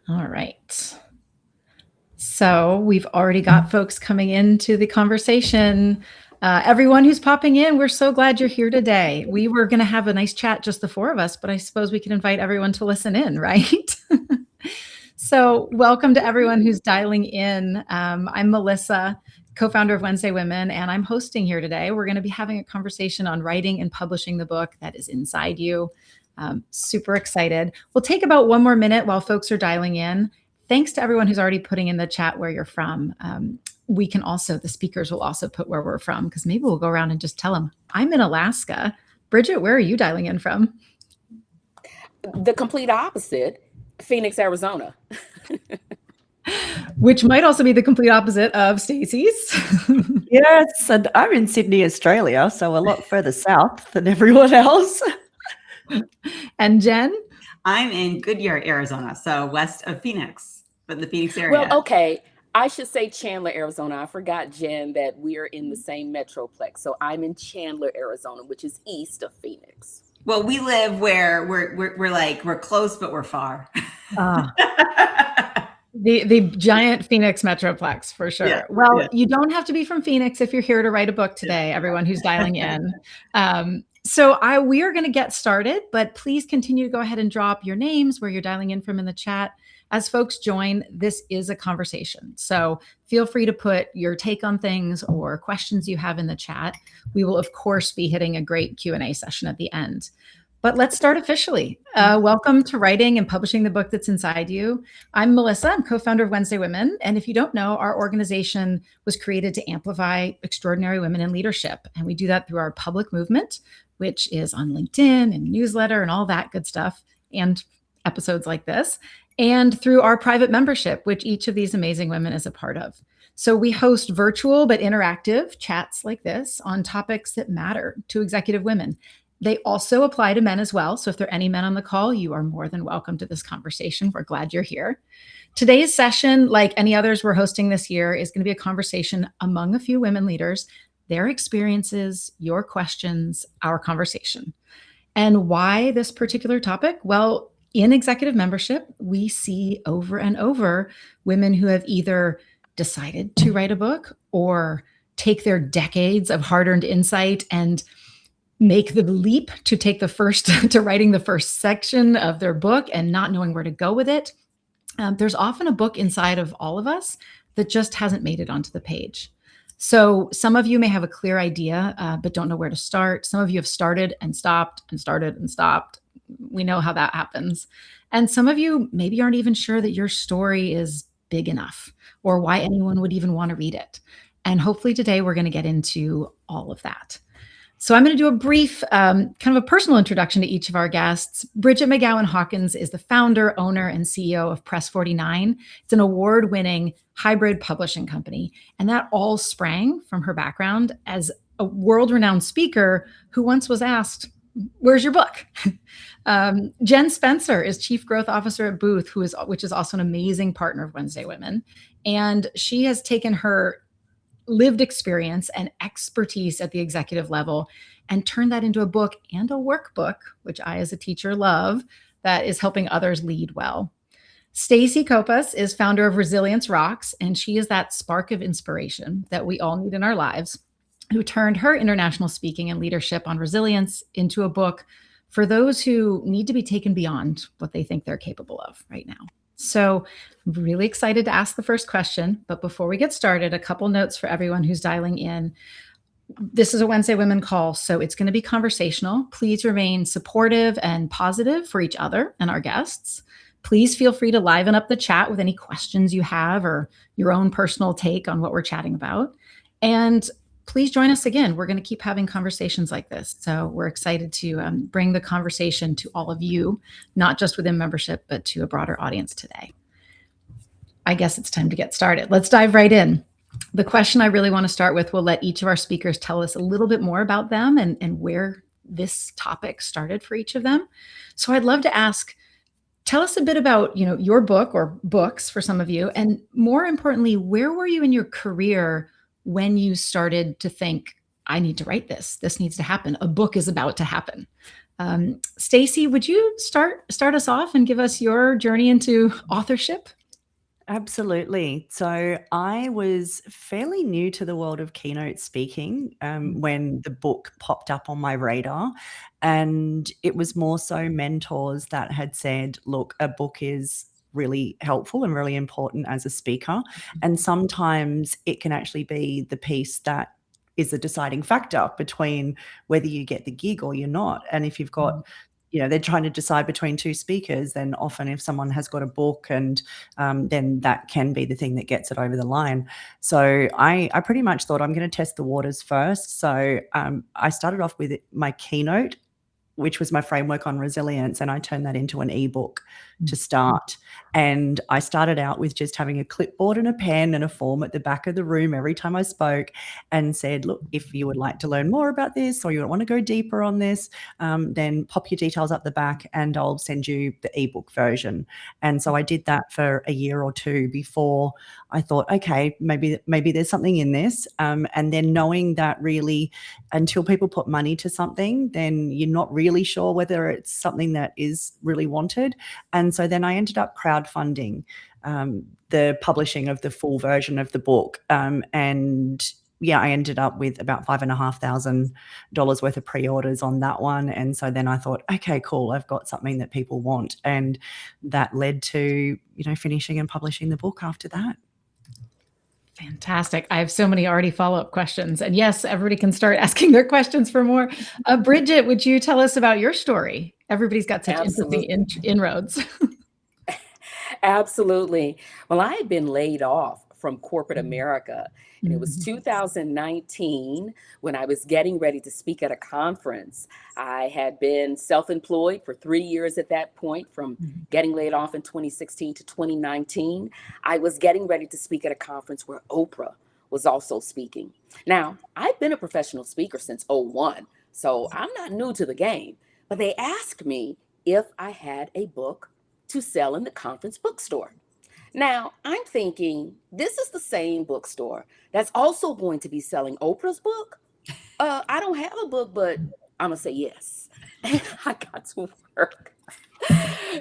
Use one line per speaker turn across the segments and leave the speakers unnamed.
All right. So we've already got folks coming into the conversation. Everyone who's popping in, we're so glad you're here today. We were going to have a nice chat, just the four of us, but I suppose we can invite everyone to listen in, right? So welcome to everyone who's dialing in. I'm Melissa, co-founder of Wednesday Women, and I'm hosting here today. We're going to be having a conversation on writing and publishing the book that is inside you. Super excited. We'll take about one more minute while folks are dialing in. Thanks to everyone who's already putting in the chat where you're from. We can also, the speakers will also put where we're from, because maybe we'll go around and just tell them, I'm in Alaska. Bridget, where are you dialing in from?
The complete opposite, Phoenix, Arizona.
Which might also be the complete opposite of Stacey's.
Yes, and I'm in Sydney, Australia, so a lot further south than everyone else.
And Jen?
I'm in Goodyear, Arizona, so west of Phoenix, but the Phoenix area.
Well, okay. I should say Chandler, Arizona. I forgot, Jen, that we're in the same metroplex. So I'm in Chandler, Arizona, which is east of Phoenix.
Well, we live where we're close, but we're far.
The giant Phoenix metroplex, for sure. Yeah, well, You don't have to be from Phoenix if you're here to write a book today, everyone who's dialing in. We are going to get started, but please continue to go ahead and drop your names, where you're dialing in from, in the chat. As folks join, this is a conversation. So feel free to put your take on things or questions you have in the chat. We will, of course, be hitting a great Q&A session at the end. But let's start officially. Welcome to writing and publishing the book that's inside you. I'm Melissa. I'm co-founder of Wednesday Women. And if you don't know, our organization was created to amplify extraordinary women in leadership. And we do that through our public movement, which is on LinkedIn and newsletter and all that good stuff, and episodes like this, and through our private membership, which each of these amazing women is a part of. So we host virtual but interactive chats like this on topics that matter to executive women. They also apply to men as well. So if there are any men on the call, you are more than welcome to this conversation. We're glad you're here. Today's session, like any others we're hosting this year, is going to be a conversation among a few women leaders, their experiences, your questions, our conversation. And why this particular topic? Well, in executive membership, we see over and over women who have either decided to write a book or take their decades of hard-earned insight and make the leap to take to writing the first section of their book and not knowing where to go with it. There's often a book inside of all of us that just hasn't made it onto the page. So some of you may have a clear idea, but don't know where to start. Some of you have started and stopped and started and stopped. We know how that happens. And some of you maybe aren't even sure that your story is big enough or why anyone would even want to read it. And hopefully today we're going to get into all of that. So I'm going to do a brief kind of a personal introduction to each of our guests. Bridget McGowan Hawkins is the founder, owner, and CEO of Press 49. It's an award-winning hybrid publishing company. And that all sprang from her background as a world-renowned speaker who once was asked, "Where's your book?" Jen Spencer is Chief Growth Officer at Booth, which is also an amazing partner of Wednesday Women. And she has taken her lived experience and expertise at the executive level and turned that into a book and a workbook, which I as a teacher love, that is helping others lead well. Stacey Koppa is founder of Resilience Rocks, and she is that spark of inspiration that we all need in our lives, who turned her international speaking and leadership on resilience into a book for those who need to be taken beyond what they think they're capable of right now. So I'm really excited to ask the first question. But before we get started, a couple notes for everyone who's dialing in. This is a Wednesday Women call, so it's going to be conversational. Please remain supportive and positive for each other and our guests. Please feel free to liven up the chat with any questions you have or your own personal take on what we're chatting about. And please join us again. We're going to keep having conversations like this. So we're excited to bring the conversation to all of you, not just within membership, but to a broader audience today. I guess it's time to get started. Let's dive right in. The question I really want to start with will let each of our speakers tell us a little bit more about them and where this topic started for each of them. So I'd love to ask, tell us a bit about, your book or books for some of you, and more importantly, where were you in your career when you started to think, I need to write this. This needs to happen. A book is about to happen. Stacey, would you start us off and give us your journey into authorship?
Absolutely. So I was fairly new to the world of keynote speaking when the book popped up on my radar. And it was more so mentors that had said, look, a book is really helpful and really important as a speaker. And sometimes it can actually be the piece that is a deciding factor between whether you get the gig or you're not. And if you've got they're trying to decide between two speakers, then often if someone has got a book and then that can be the thing that gets it over the line. So I pretty much thought I'm going to test the waters first. So I started off with my keynote, which was my framework on resilience, and I turned that into an ebook to start. And I started out with just having a clipboard and a pen and a form at the back of the room every time I spoke and said, look, if you would like to learn more about this or you want to go deeper on this, then pop your details up the back and I'll send you the ebook version. And so I did that for a year or two before I thought, okay, maybe there's something in this. And then knowing that really until people put money to something, then you're not really sure whether it's something that is really wanted. And so then I ended up crowdfunding the publishing of the full version of the book. And I ended up with about $5,500 worth of pre-orders on that one. And so then I thought, okay, cool, I've got something that people want. And that led to, finishing and publishing the book after that.
Fantastic. I have so many already follow-up questions. And yes, everybody can start asking their questions for more. Bridget, would you tell us about your story? Everybody's got such interesting inroads.
Absolutely. Well, I had been laid off from corporate America. And it was 2019 when I was getting ready to speak at a conference. I had been self-employed for 3 years at that point, from getting laid off in 2016 to 2019. I was getting ready to speak at a conference where Oprah was also speaking. Now, I've been a professional speaker since 2001, so I'm not new to the game. But they asked me if I had a book to sell in the conference bookstore. Now, I'm thinking, this is the same bookstore that's also going to be selling Oprah's book. I don't have a book, but I'm going to say yes. And I got to work.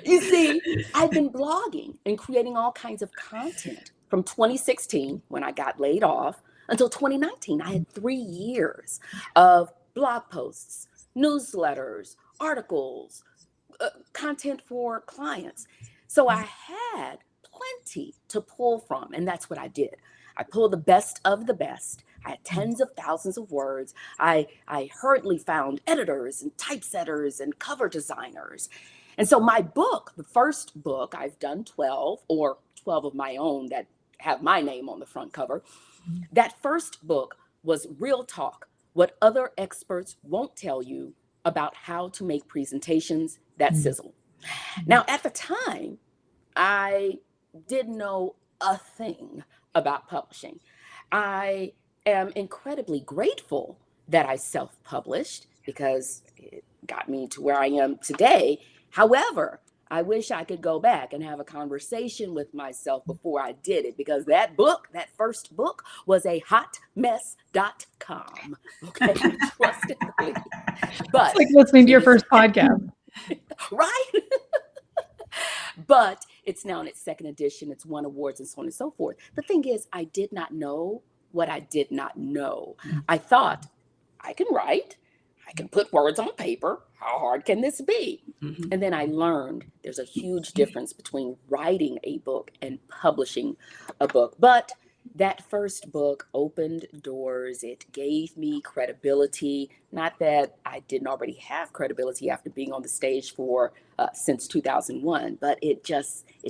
You see, I've been blogging and creating all kinds of content from 2016, when I got laid off, until 2019. I had 3 years of blog posts, newsletters, articles, content for clients. So I had plenty to pull from. And that's what I did. I pulled the best of the best. I had tens of thousands of words. I hurriedly found editors and typesetters and cover designers. And so my book, the first book, I've done 12 of my own that have my name on the front cover. That first book was Real Talk, What Other Experts Won't Tell You About How to Make Presentations That Sizzle. Now, at the time, I didn't know a thing about publishing. I am incredibly grateful that I self-published because it got me to where I am today. However, I wish I could go back and have a conversation with myself before I did it, because that first book was a hotmess.com. Okay, trust and believe. But
it's like listening to your first podcast.
Right? But it's now in its second edition. It's won awards and so on and so forth. The thing is, I did not know what I did not know. I thought, I can write. I can put words on paper. How hard can this be? And then I learned there's a huge difference between writing a book and publishing a book. But that first book opened doors. It gave me credibility. Not that I didn't already have credibility after being on the stage for since 2001, but it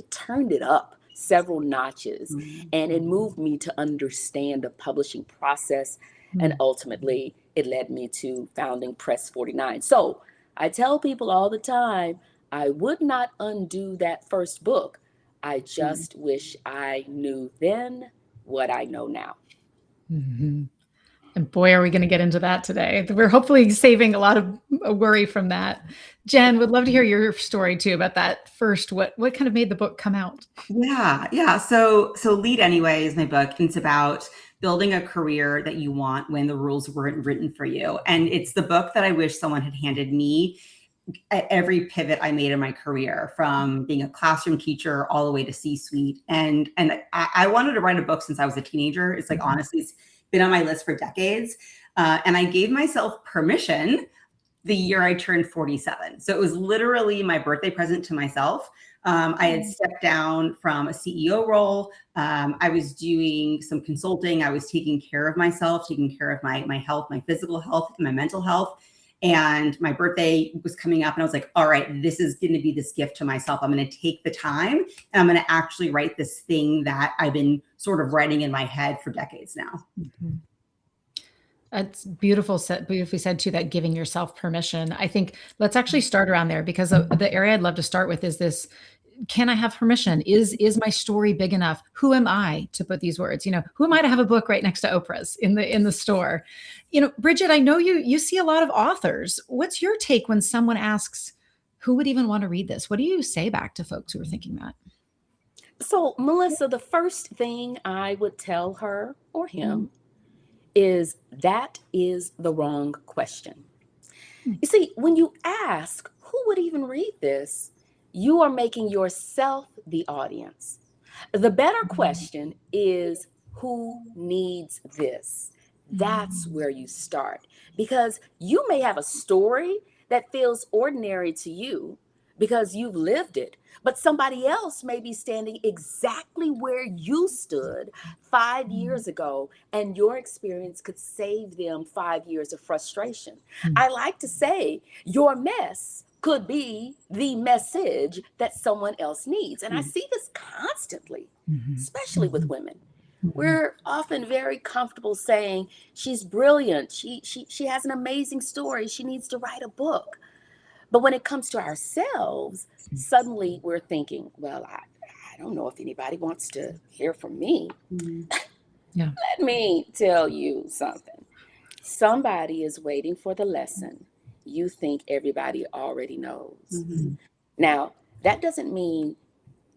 turned it up several notches, and it moved me to understand the publishing process. And ultimately, it led me to founding Press 49. So I tell people all the time, I would not undo that first book. I just wish I knew then what I know now.
And boy, are we going to get into that today. We're hopefully saving a lot of worry from that. Jen, would love to hear your story too about that first. What kind of made the book come out?
Yeah. So Lead Anyway is my book. And it's about building a career that you want when the rules weren't written for you. And it's the book that I wish someone had handed me at every pivot I made in my career, from being a classroom teacher all the way to C-suite. And I wanted to write a book since I was a teenager. It's like, honestly, it's been on my list for decades. And I gave myself permission the year I turned 47. So it was literally my birthday present to myself. I had stepped down from a CEO role. I was doing some consulting. I was taking care of myself, taking care of my health, my physical health, and my mental health. And my birthday was coming up, and I was like, all right, this is going to be this gift to myself. I'm going to take the time, and I'm going to actually write this thing that I've been sort of writing in my head for decades now.
Mm-hmm. That's beautifully said too, that giving yourself permission. I think let's actually start around there, because the area I'd love to start with is this: can I have permission? Is my story big enough? Who am I to put these words? Who am I to have a book right next to Oprah's in the store? Bridget, I know you see a lot of authors. What's your take when someone asks, who would even want to read this? What do you say back to folks who are thinking that?
So, Melissa, the first thing I would tell her or him is that is the wrong question. You see, when you ask, who would even read this, you are making yourself the audience. The better question is, who needs this? That's where you start, because you may have a story that feels ordinary to you because you've lived it, but somebody else may be standing exactly where you stood 5 years ago, and your experience could save them 5 years of frustration. I like to say your mess could be the message that someone else needs. And I see this constantly, especially with women. We're often very comfortable saying, she's brilliant, she has an amazing story, she needs to write a book. But when it comes to ourselves, suddenly we're thinking, well, I don't know if anybody wants to hear from me.
Yeah.
Let me tell you something. Somebody is waiting for the lesson you think everybody already knows. Now, that doesn't mean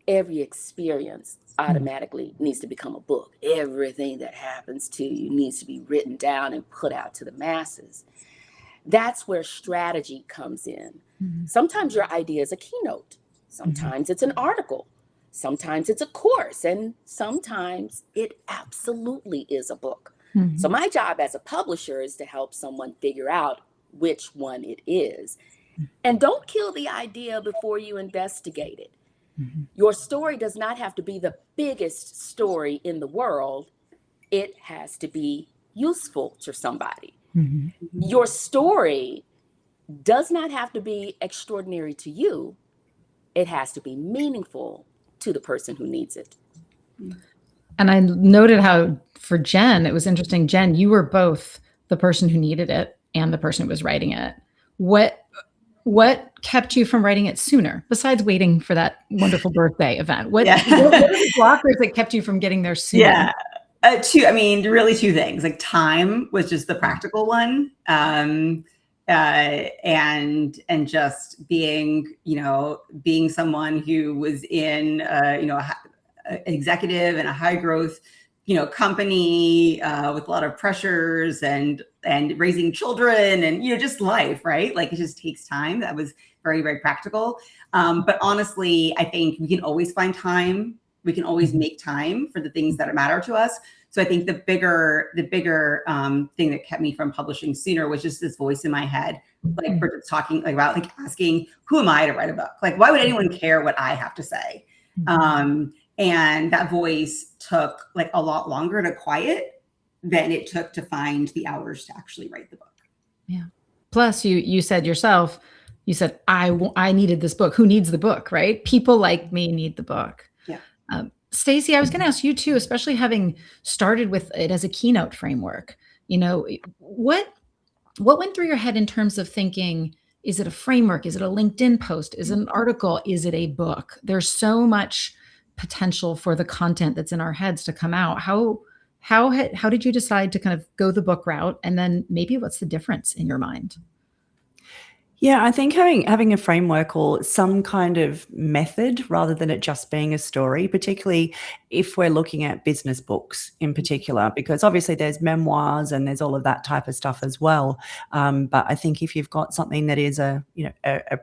every experience automatically needs to become a book. Everything that happens to you needs to be written down and put out to the masses. That's where strategy comes in. Sometimes your idea is a keynote. Sometimes it's an article. Sometimes it's a course. And sometimes it absolutely is a book. So my job as a publisher is to help someone figure out which one it is. And don't kill the idea before you investigate it. Your story does not have to be the biggest story in the world. It has to be useful to somebody. Your story does not have to be extraordinary to you. It has to be meaningful to the person who needs it.
And I noted how for Jen, it was interesting. Jen, you were both the person who needed it and the person who was writing it. What kept you from writing it sooner, besides waiting for that wonderful birthday event? What are the blockers that kept you from getting there sooner?
Really two things. Like, time was just the practical one. And just being someone who was in, executive in a high growth, company with a lot of pressures and raising children and, just life, right? Like, it just takes time. That was very, very practical. But honestly, I think we can always find time. We can always make time for the things that matter to us. So I think the bigger thing that kept me from publishing sooner was just this voice in my head, like Bridget's talking about, like asking, who am I to write a book? Like, why would anyone care what I have to say? And that voice took like a lot longer to quiet than it took to find the hours to actually write the book.
Yeah. Plus, you said yourself, I needed this book. Who needs the book, right? People like me need the book.
Yeah.
Stacey, I was going to ask you too, especially having started with it as a keynote framework. What went through your head in terms of thinking, is it a framework? Is it a LinkedIn post? Is it an article? Is it a book? There's so much potential for the content that's in our heads to come out. How did you decide to kind of go the book route? And then maybe what's the difference in your mind?
Yeah, I think having a framework or some kind of method rather than it just being a story, particularly if we're looking at business books in particular, because obviously there's memoirs and there's all of that type of stuff as well. But I think if you've got something that is a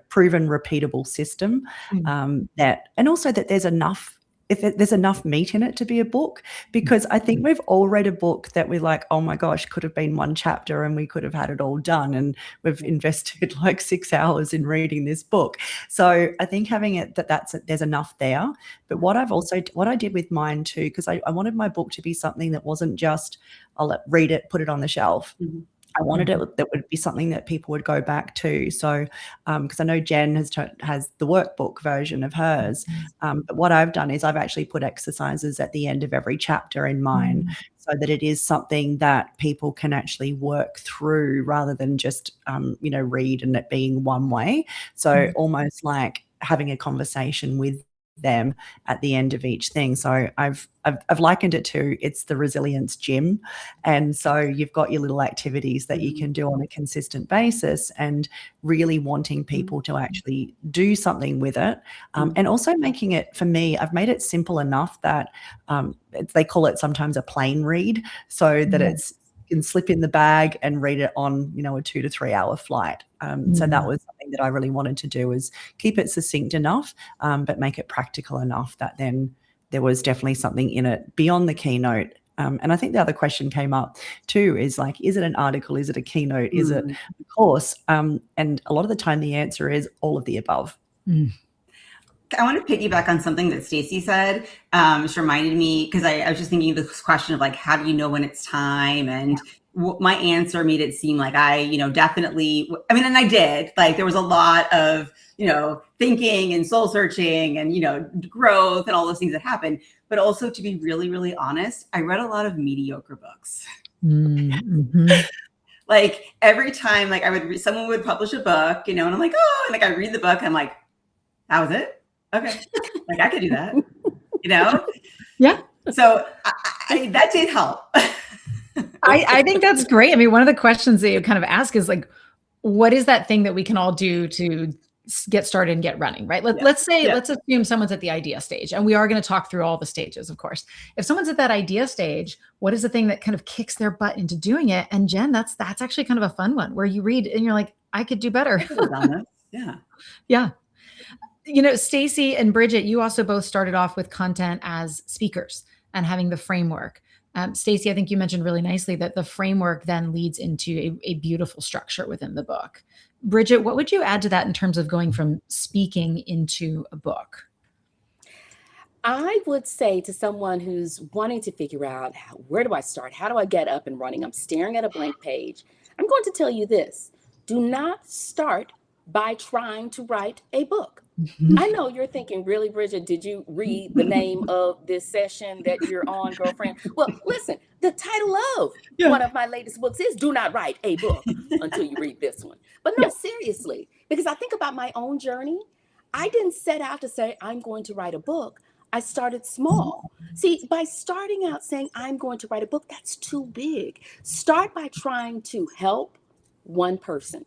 proven, repeatable system, and also that there's enough. If there's enough meat in it to be a book, because I think we've all read a book that we're like, oh my gosh, could have been one chapter and we could have had it all done. And we've invested like 6 hours in reading this book. So I think having it there's enough there. But what I did with mine too, because I wanted my book to be something that wasn't just, I'll read it, put it on the shelf. I wanted it that would be something that people would go back to. So, because I know Jen has the workbook version of hers. But what I've done is I've actually put exercises at the end of every chapter in mine, so that it is something that people can actually work through rather than just, read and it being one way. So almost like having a conversation with them at the end of each thing. So I've likened it to, it's the resilience gym. And so you've got your little activities that you can do on a consistent basis, and really wanting people to actually do something with it. And also making it, for me, I've made it simple enough that they call it sometimes a plane read, so that it's can slip in the bag and read it on, a 2 to 3 hour flight. So that was something that I really wanted to do, is keep it succinct enough, but make it practical enough that then there was definitely something in it beyond the keynote. And I think the other question came up too, is like, is it an article? Is it a keynote? Is it a course? And a lot of the time the answer is all of the above.
I want to piggyback on something that Stacey said. Just reminded me, because I was just thinking of this question of like, how do you know when it's time? And my answer made it seem like I definitely, and I did, like, there was a lot of, thinking and soul searching and, growth and all those things that happened. But also, to be really, really honest, I read a lot of mediocre books. Like every time, like someone would publish a book, and I'm like, oh, and like I read the book, and I'm like, that was it? Okay. Like I could do that,
Yeah.
So that did help.
I think that's great. I mean, one of the questions that you kind of ask is like, what is that thing that we can all do to get started and get running, right? Let's assume someone's at the idea stage, and we are going to talk through all the stages, of course. If someone's at that idea stage, what is the thing that kind of kicks their butt into doing it? And Jen, that's actually kind of a fun one, where you read and you're like, I could do better. Yeah. Stacey and Bridget, you also both started off with content as speakers and having the framework. Stacey, I think you mentioned really nicely that the framework then leads into a beautiful structure within the book. Bridget, what would you add to that in terms of going from speaking into a book?
I would say to someone who's wanting to figure out, where do I start? How do I get up and running? I'm staring at a blank page. I'm going to tell you this. Do not start by trying to write a book. I know you're thinking, really, Bridget, did you read the name of this session that you're on, girlfriend? Well, listen, the title of one of my latest books is Do Not Write a Book Until You Read This One. But no, seriously, because I think about my own journey. I didn't set out to say, I'm going to write a book. I started small. See, by starting out saying, I'm going to write a book, that's too big. Start by trying to help one person.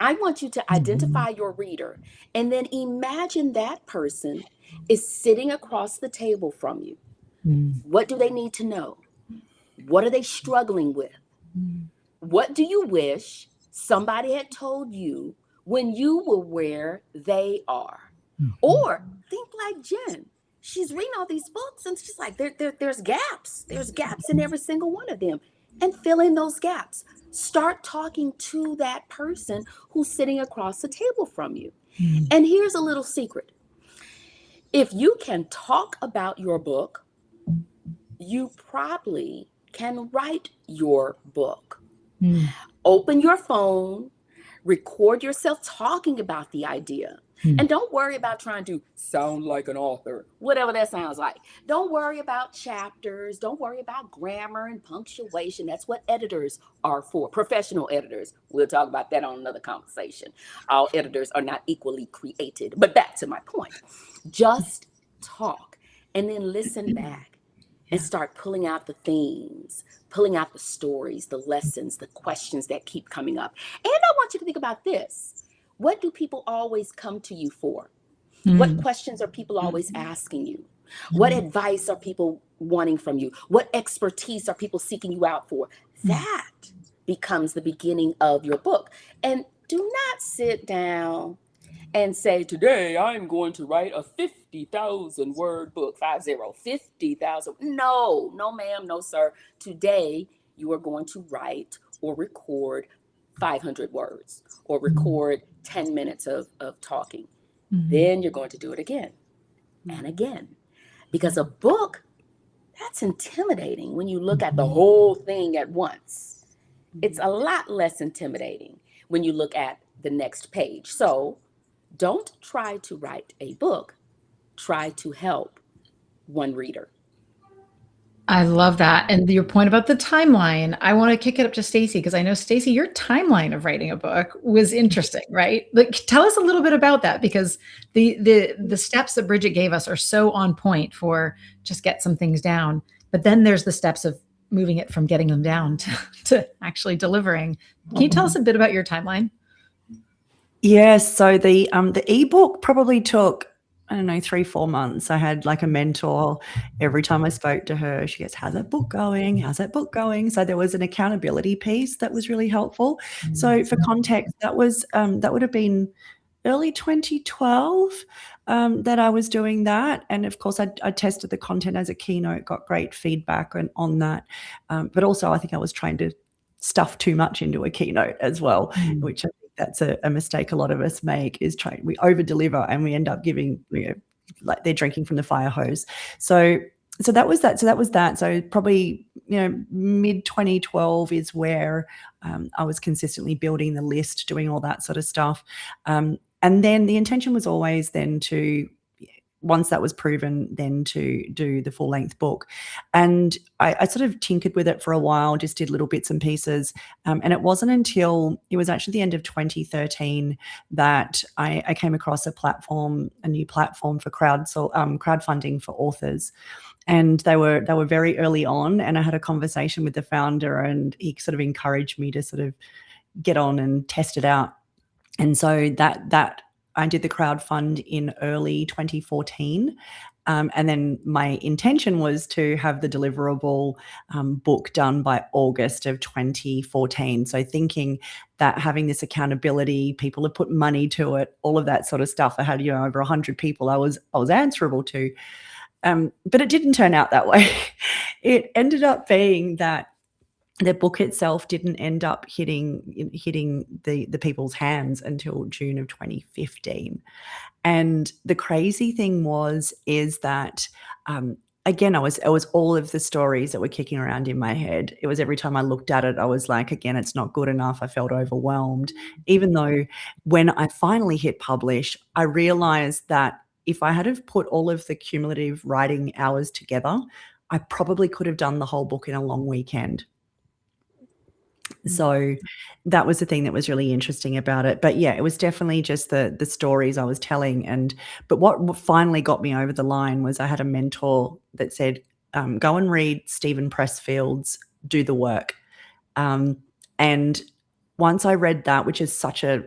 I want you to identify your reader, and then imagine that person is sitting across the table from you. What do they need to know? What are they struggling with? What do you wish somebody had told you when you were where they are? Or think like Jen. She's reading all these books and she's like, there's gaps. There's gaps in every single one of them. And fill in those gaps. Start talking to that person who's sitting across the table from you. And here's a little secret. If you can talk about your book, you probably can write your book. Open your phone, record yourself talking about the idea. And don't worry about trying to sound like an author, whatever that sounds like. Don't worry about chapters. Don't worry about grammar and punctuation. That's what editors are for, professional editors. We'll talk about that on another conversation. All editors are not equally created. But back to my point. Just talk and then listen back. and start pulling out the themes, pulling out the stories, the lessons, the questions that keep coming up. And I want you to think about this. What do people always come to you for? What questions are people always asking you? What advice are people wanting from you? What expertise are people seeking you out for? That becomes the beginning of your book. And do not sit down and say, today I'm going to write a 50,000 word book, 50,000. No, ma'am, no, sir. Today you are going to write or record 500 words or record 10 minutes of talking. Then you're going to do it again and again. Because a book, that's intimidating when you look at the whole thing at once. It's a lot less intimidating when you look at the next page. So don't try to write a book. Try to help one reader.
I love that. And your point about the timeline, I want to kick it up to Stacey, because I know, Stacey, your timeline of writing a book was interesting, right? Like, tell us a little bit about that, because the steps that Bridget gave us are so on point for just get some things down. But then there's the steps of moving it from getting them down to actually delivering. Can you tell us a bit about your timeline?
Yes. So the ebook probably took, I don't know, 3-4 months. I had like a mentor. Every time I spoke to her, she goes, how's that book going? How's that book going? So there was an accountability piece that was really helpful. So for context, that would have been early 2012 that I was doing that. And of course, I tested the content as a keynote, got great feedback on that. But also I think I was trying to stuff too much into a keynote as well, which I think that's a mistake a lot of us make, is we over deliver and we end up giving, like they're drinking from the fire hose. So that was that. So probably, mid 2012 is where I was consistently building the list, doing all that sort of stuff. And then the intention was always then to, once that was proven, then to do the full-length book. And I sort of tinkered with it for a while, just did little bits and pieces. And it wasn't until, it was actually the end of 2013 that I came across a new platform for crowdfunding for authors. And they were very early on, and I had a conversation with the founder, and he sort of encouraged me to sort of get on and test it out. And so that I did the crowdfund in early 2014. And then my intention was to have the deliverable book done by August of 2014. So thinking that having this accountability, people have put money to it, all of that sort of stuff. I had, over 100 people I was answerable to. But it didn't turn out that way. It ended up being that the book itself didn't end up hitting the people's hands until June of 2015. And the crazy thing is that, again, it was all of the stories that were kicking around in my head. It was every time I looked at it, I was like, again, it's not good enough. I felt overwhelmed, even though when I finally hit publish, I realized that if I had have put all of the cumulative writing hours together, I probably could have done the whole book in a long weekend. So that was the thing that was really interesting about it. But yeah, it was definitely just the stories I was telling. But what finally got me over the line was I had a mentor that said, go and read Stephen Pressfield's Do the Work. And once I read that, which is such a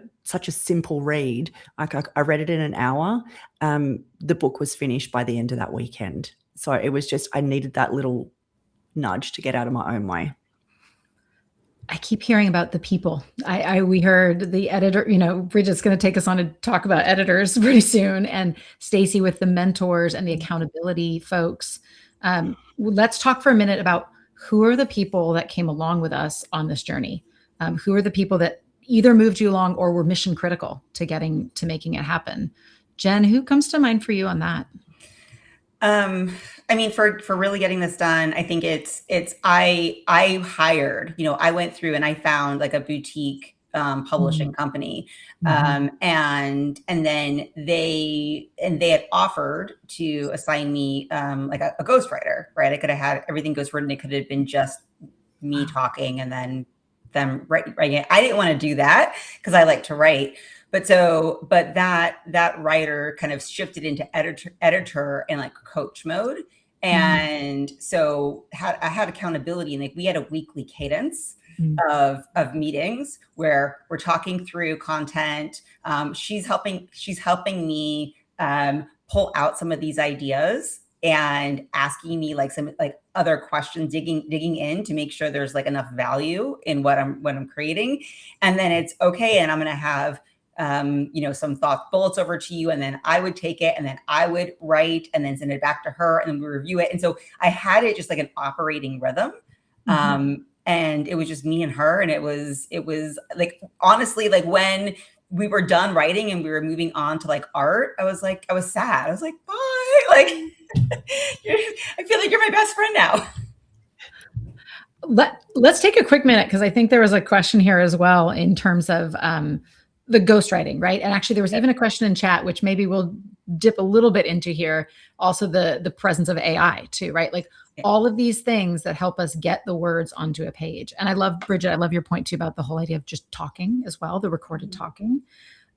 simple read, I read it in an hour. The book was finished by the end of that weekend. So it was just, I needed that little nudge to get out of my own way.
I keep hearing about the people. We heard the editor, Bridget's going to take us on to talk about editors pretty soon, and Stacey with the mentors and the accountability folks. Let's talk for a minute about who are the people that came along with us on this journey. Who are the people that either moved you along or were mission critical to making it happen? Jen, who comes to mind for you on that?
I mean, for really getting this done, I think I hired, I went through and I found like a boutique publishing company. And then they had offered to assign me like a ghostwriter, right? I could have had everything ghostwritten. It could have been just me talking and then them writing it. I didn't want to do that because I like to write. But that writer kind of shifted into editor and like coach mode. And so I had accountability, and like we had a weekly cadence of meetings where we're talking through content. She's helping me pull out some of these ideas and asking me like some like other questions, digging in to make sure there's like enough value in what I'm creating. And then it's okay, and I'm gonna have some thought bullets over to you, and then I would take it, and then I would write and then send it back to her, and then we review it. And so I had it just like an operating rhythm. And it was just me and her. And it was like, honestly, like when we were done writing and we were moving on to like art, I was sad. I was like, bye. Like, I feel like you're my best friend now.
Let's take a quick minute, because I think there was a question here as well in terms of the ghostwriting, right? And actually there was even a question in chat, which maybe we'll dip a little bit into here. Also the presence of AI too, right? Like all of these things that help us get the words onto a page. And Bridget, I love your point too about the whole idea of just talking as well, the recorded talking.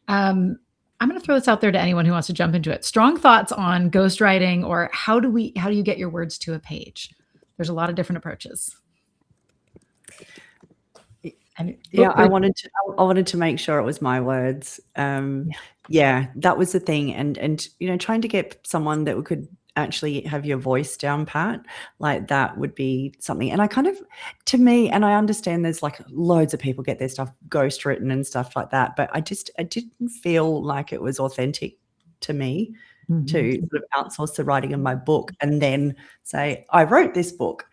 I'm going to throw this out there to anyone who wants to jump into it. Strong thoughts on ghostwriting, or how do you get your words to a page? There's a lot of different approaches.
And I wanted to make sure it was my words. Yeah, that was the thing. And trying to get someone that could actually have your voice down pat, like that would be something. And I kind of, to me, and I understand there's like loads of people get their stuff ghost written and stuff like that, but I didn't feel like it was authentic to me to sort of outsource the writing of my book and then say, I wrote this book.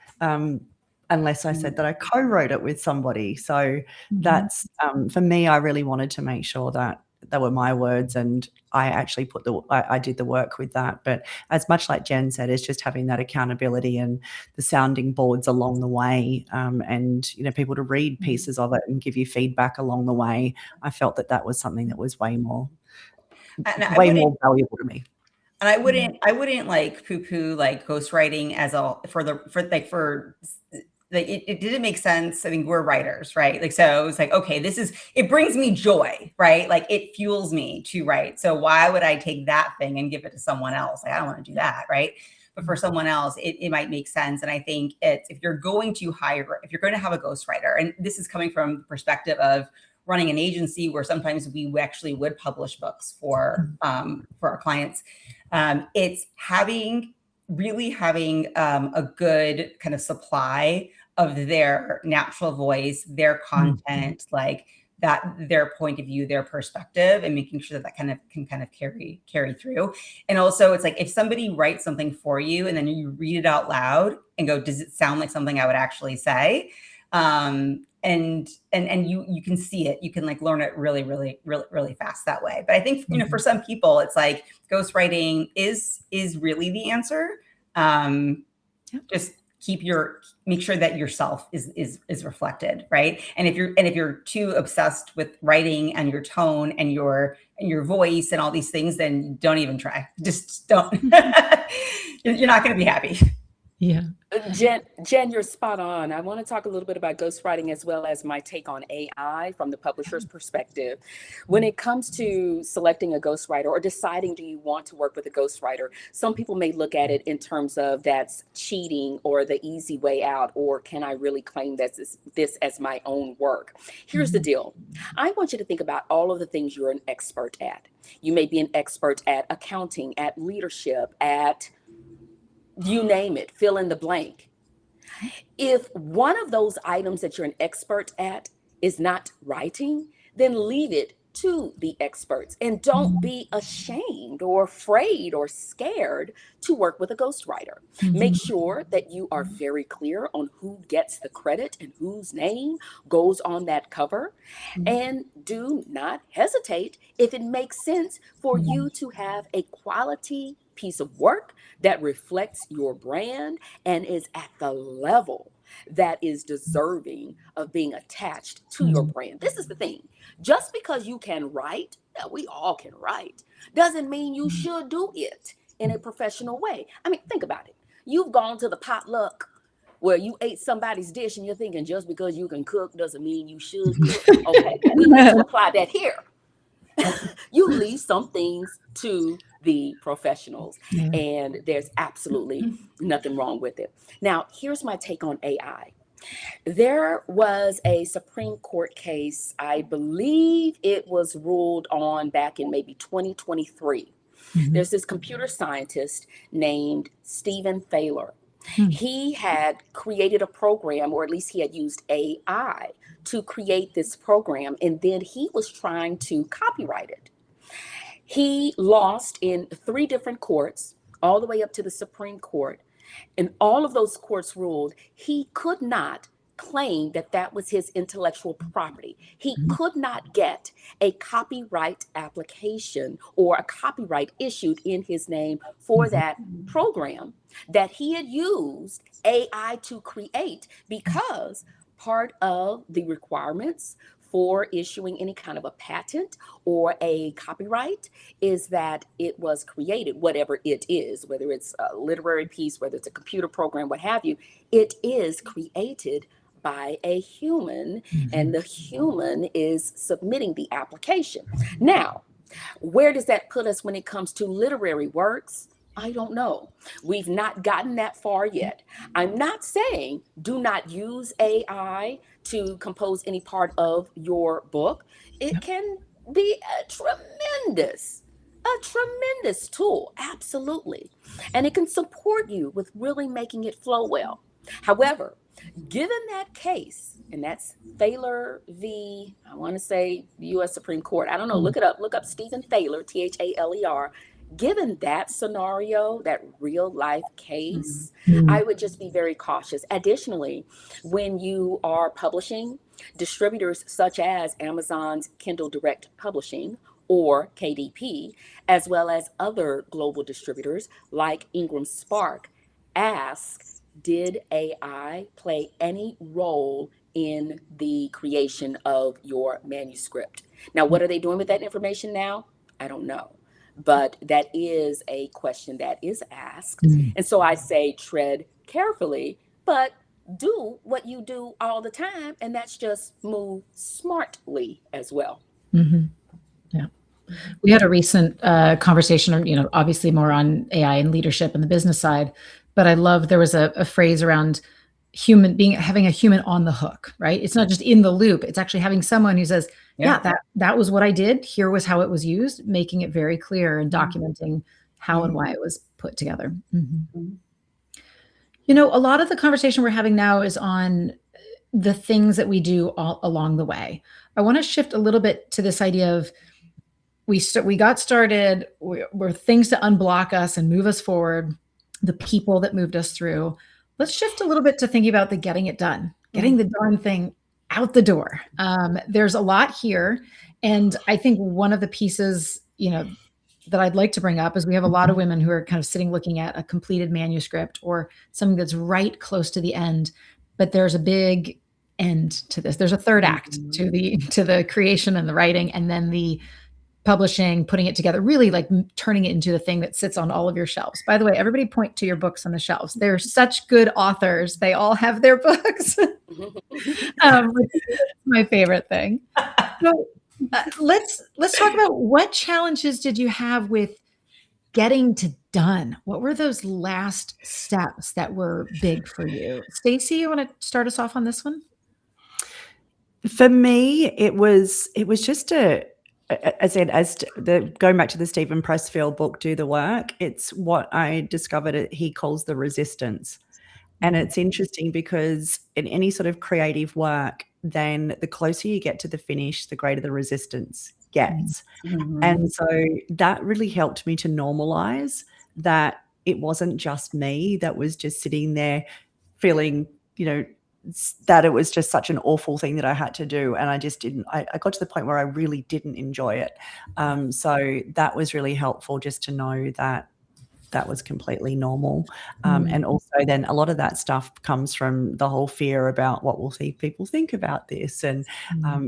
Unless I said that I co-wrote it with somebody. So that's, for me, I really wanted to make sure that they were my words, and I actually I did the work with that. But as much like Jen said, it's just having that accountability and the sounding boards along the way, and people to read pieces of it and give you feedback along the way. I felt that was something that was way more valuable to me.
And I wouldn't like poo-poo like ghostwriting as it didn't make sense. I mean, we're writers, right? Like, so it's like, okay, it brings me joy, right? Like it fuels me to write. So why would I take that thing and give it to someone else? Like, I don't want to do that, right? But for someone else, it might make sense. And I think if you're going to have a ghostwriter, and this is coming from the perspective of running an agency where sometimes we actually would publish books for our clients, it's having a good kind of supply of their natural voice, their content, like that, their point of view, their perspective, and making sure that can kind of carry through. And also it's like, if somebody writes something for you and then you read it out loud and go, does it sound like something I would actually say? And you can see it, you can like learn it really, really, really, really fast that way. But I think, for some people, it's like ghostwriting is really the answer. Just make sure that yourself is reflected, right? And if you're too obsessed with writing and your tone and your voice and all these things, then don't even try. Just don't. You're not going to be happy.
Yeah.
Jen, you're spot on. I want to talk a little bit about ghostwriting as well as my take on AI from the publisher's perspective. When it comes to selecting a ghostwriter or deciding, do you want to work with a ghostwriter? Some people may look at it in terms of that's cheating or the easy way out, or can I really claim this as my own work? Here's the deal. I want you to think about all of the things you're an expert at. You may be an expert at accounting, at leadership, at you name it, fill in the blank. If one of those items that you're an expert at is not writing, then leave it to the experts, and don't be ashamed or afraid or scared to work with a ghostwriter. Make sure that you are very clear on who gets the credit and whose name goes on that cover, and do not hesitate if it makes sense for you to have a quality piece of work that reflects your brand and is at the level that is deserving of being attached to your brand. This is the thing. Just because you can write, we all can write, doesn't mean you should do it in a professional way. I mean, think about it. You've gone to the potluck where you ate somebody's dish and you're thinking just because you can cook doesn't mean you should cook. Okay, we need to apply that here. You leave some things to the professionals, and there's absolutely nothing wrong with it. Now, here's my take on AI. There was a Supreme Court case, I believe it was ruled on back in maybe 2023. There's this computer scientist named Stephen Thaler. He had created a program, or at least he had used AI to create this program, and then he was trying to copyright it. He lost in 3 different courts, all the way up to the Supreme Court. And all of those courts ruled he could not claim that that was his intellectual property. He could not get a copyright application or a copyright issued in his name for that program that he had used AI to create, because part of the requirements for issuing any kind of a patent or a copyright is that it was created, whatever it is, whether it's a literary piece, whether it's a computer program, what have you, it is created by a human, and the human is submitting the application. Now, where does that put us when it comes to literary works? I don't know. We've not gotten that far yet. I'm not saying do not use AI to compose any part of your book. It can be a tremendous tool, absolutely. And it can support you with really making it flow well. However, given that case, and that's Thaler v., I want to say the U.S. Supreme Court. I don't know, look it up. Look up Stephen Thaler, Thaler. Given that scenario, that real life case, I would just be very cautious. Additionally, when you are publishing, distributors such as Amazon's Kindle Direct Publishing or KDP, as well as other global distributors like Ingram Spark, ask, did AI play any role in the creation of your manuscript? Now, what are they doing with that information now? I don't know. But that is a question that is asked. And so I say tread carefully, but do what you do all the time, and that's just move smartly as well.
Yeah. We had a recent conversation, obviously more on AI and leadership and the business side, but I love there was a phrase around having a human on the hook, right? It's not just in the loop. It's actually having someone who says, that was what I did. Here was how it was used, making it very clear and documenting how and why it was put together. A lot of the conversation we're having now is on the things that we do all along the way. I want to shift a little bit to this idea of we got started, were things to unblock us and move us forward, the people that moved us through. Let's shift a little bit to thinking about the getting it done, getting the darn thing out the door. There's a lot here. And I think one of the pieces, that I'd like to bring up is we have a lot of women who are kind of sitting looking at a completed manuscript or something that's right close to the end, but there's a big end to this. There's a third act to the creation and the writing, and then the publishing, putting it together, really like turning it into the thing that sits on all of your shelves. By the way, everybody point to your books on the shelves. They're such good authors. They all have their books. My favorite thing. So let's talk about what challenges did you have with getting to done? What were those last steps that were big for you? Stacey, you want to start us off on this one?
For me, it was just going back to the Stephen Pressfield book, Do the Work, it's what I discovered he calls the resistance. And it's interesting because in any sort of creative work, then the closer you get to the finish, the greater the resistance gets. And so that really helped me to normalize that it wasn't just me that was just sitting there feeling, that it was just such an awful thing that I had to do. And I just didn't, I got to the point where I really didn't enjoy it. So that was really helpful just to know that that was completely normal. And also then a lot of that stuff comes from the whole fear about what will people think about this. And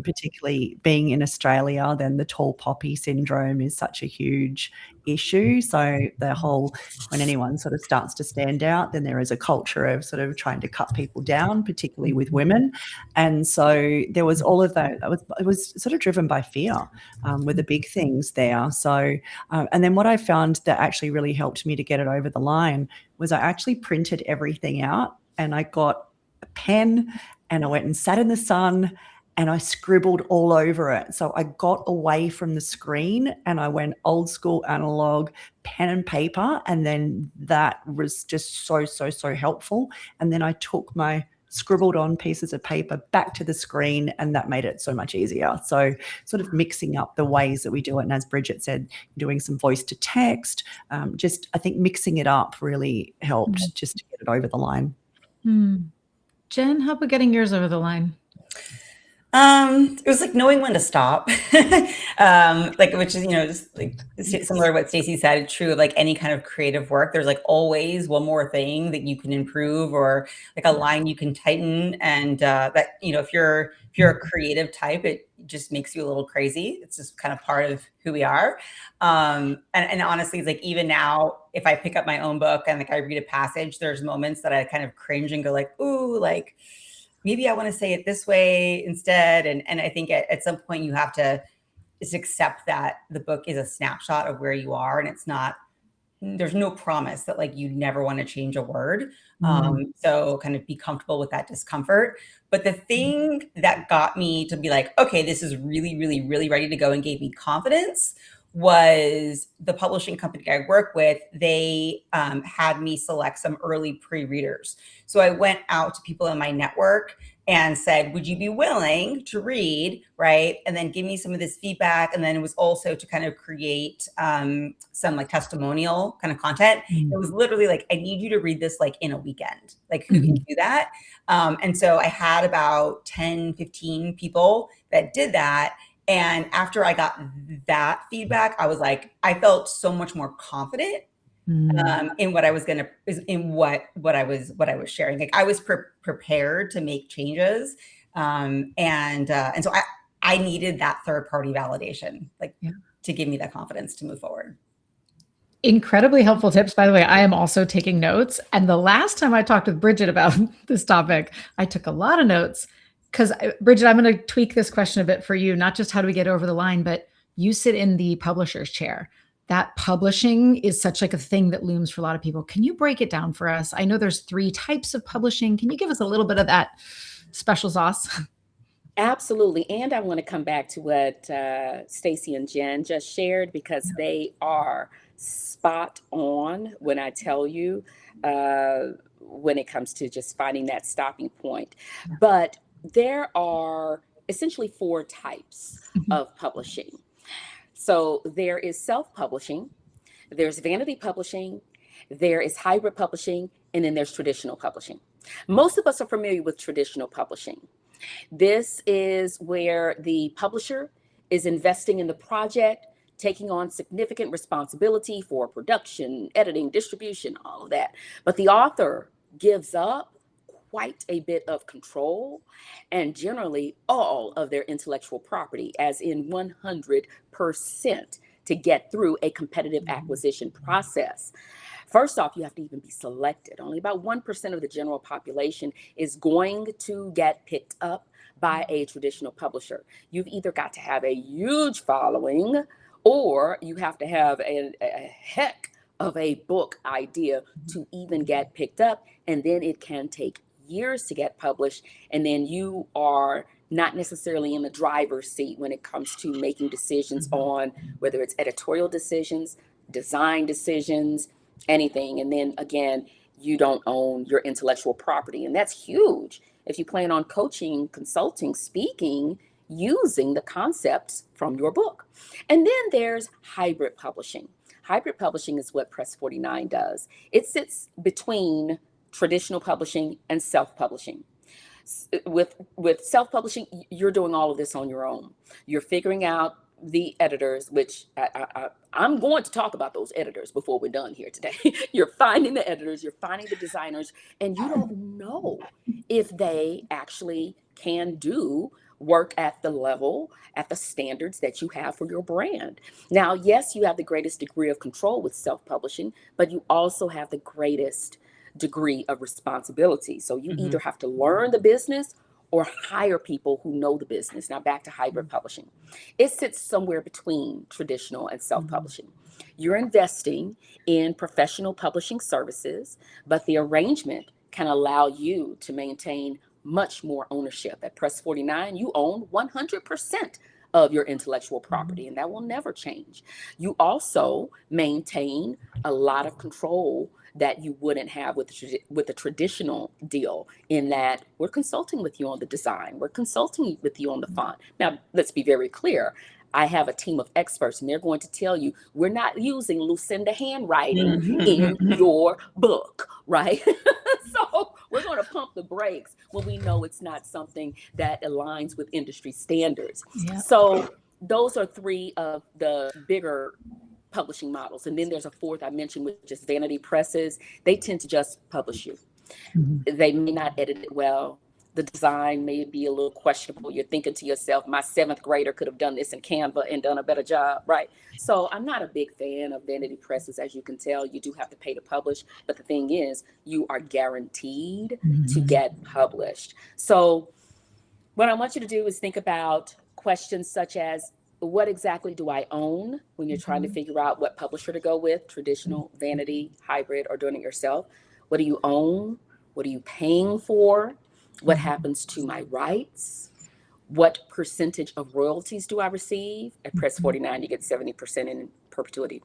particularly being in Australia, then the tall poppy syndrome is such a huge issue. So the whole, when anyone sort of starts to stand out, then there is a culture of sort of trying to cut people down, particularly with women. And so there was all of that. It was sort of driven by fear, were the big things there. So, and then what I found that actually really helped me to get it over the line was I actually printed everything out, and I got a pen and I went and sat in the sun and I scribbled all over it. So I got away from the screen and I went old school analog, pen and paper. And then that was just so helpful. And then I took my scribbled on pieces of paper back to the screen, and that made it so much easier. So sort of mixing up the ways that we do it. And as Bridget said, doing some voice to text, just I think mixing it up really helped just to get it over the line.
Jen, how about getting yours over the line?
It was like knowing when to stop, which is, just like similar to what Stacey said, true of like any kind of creative work. There's like always one more thing that you can improve, or like a line you can tighten. And that, if you're a creative type, it just makes you a little crazy. It's just kind of part of who we are. And honestly, it's like, even now, if I pick up my own book and like I read a passage, there's moments that I kind of cringe and go like, ooh, like, maybe I want to say it this way instead. And I think at some point you have to just accept that the book is a snapshot of where you are. And there's no promise that like you never want to change a word. So kind of be comfortable with that discomfort. But the thing that got me to be like, okay, this is really, really, really ready to go and gave me confidence was the publishing company I work with. They had me select some early pre-readers. So I went out to people in my network and said, would you be willing to read, right? And then give me some of this feedback. And then it was also to kind of create some like testimonial kind of content. It was literally like, I need you to read this like in a weekend. Like, who can do that? And so I had about 10, 15 people that did that. And after I got that feedback, I was like, I felt so much more confident in what I was what I was sharing. Like, I was prepared to make changes, and so I needed that third party validation, to give me that confidence to move forward.
Incredibly helpful tips. By the way, I am also taking notes. And the last time I talked with Bridget about this topic, I took a lot of notes. Because Bridget, I'm going to tweak this question a bit for you, not just how do we get over the line, but you sit in the publisher's chair. That publishing is such like a thing that looms for a lot of people. Can you break it down for us? I know there's 3 types of publishing. Can you give us a little bit of that special sauce?
Absolutely. And I want to come back to what Stacey and Jen just shared, because they are spot on when I tell you when it comes to just finding that stopping point. But there are essentially 4 types of publishing. So there is self-publishing, there's vanity publishing, there is hybrid publishing, and then there's traditional publishing. Most of us are familiar with traditional publishing. This is where the publisher is investing in the project, taking on significant responsibility for production, editing, distribution, all of that. But the author gives up quite a bit of control and generally all of their intellectual property, as in 100%, to get through a competitive acquisition process. First off, you have to even be selected. Only about 1% of the general population is going to get picked up by a traditional publisher. You've either got to have a huge following, or you have to have a heck of a book idea to even get picked up. And then it can take years to get published. And then you are not necessarily in the driver's seat when it comes to making decisions on whether it's editorial decisions, design decisions, anything. And then again, you don't own your intellectual property. And that's huge if you plan on coaching, consulting, speaking, using the concepts from your book. And then there's hybrid publishing. Hybrid publishing is what Press 49 does. It sits between traditional publishing and self-publishing. With self-publishing, you're doing all of this on your own. You're figuring out the editors, which I'm going to talk about those editors before we're done here today. You're finding the editors, you're finding the designers, and you don't know if they actually can do work at the level, at the standards that you have for your brand. Now, yes, you have the greatest degree of control with self-publishing, but you also have the greatest degree of responsibility. So you either have to learn the business or hire people who know the business. Now back to hybrid publishing. It sits somewhere between traditional and self-publishing. You're investing in professional publishing services, but the arrangement can allow you to maintain much more ownership. At Press 49, you own 100% of your intellectual property, and that will never change. You also maintain a lot of control that you wouldn't have with a traditional deal, in that we're consulting with you on the design, we're consulting with you on the font. Now, let's be very clear. I have a team of experts, and they're going to tell you we're not using Lucinda handwriting in your book, right? So we're going to pump the brakes when we know it's not something that aligns with industry standards. Yeah. So those are three of the bigger publishing models. And then there's a fourth I mentioned, which is vanity presses. They tend to just publish you. They may not edit it well. The design may be a little questionable. You're thinking to yourself, my 7th grader could have done this in Canva and done a better job, right? So I'm not a big fan of vanity presses. As you can tell, you do have to pay to publish. But the thing is, you are guaranteed to get published. So what I want you to do is think about questions such as, what exactly do I own when you're trying to figure out what publisher to go with, traditional, vanity, hybrid, or doing it yourself? What do you own? What are you paying for? What happens to my rights? What percentage of royalties do I receive? At Press 49, you get 70% in perpetuity.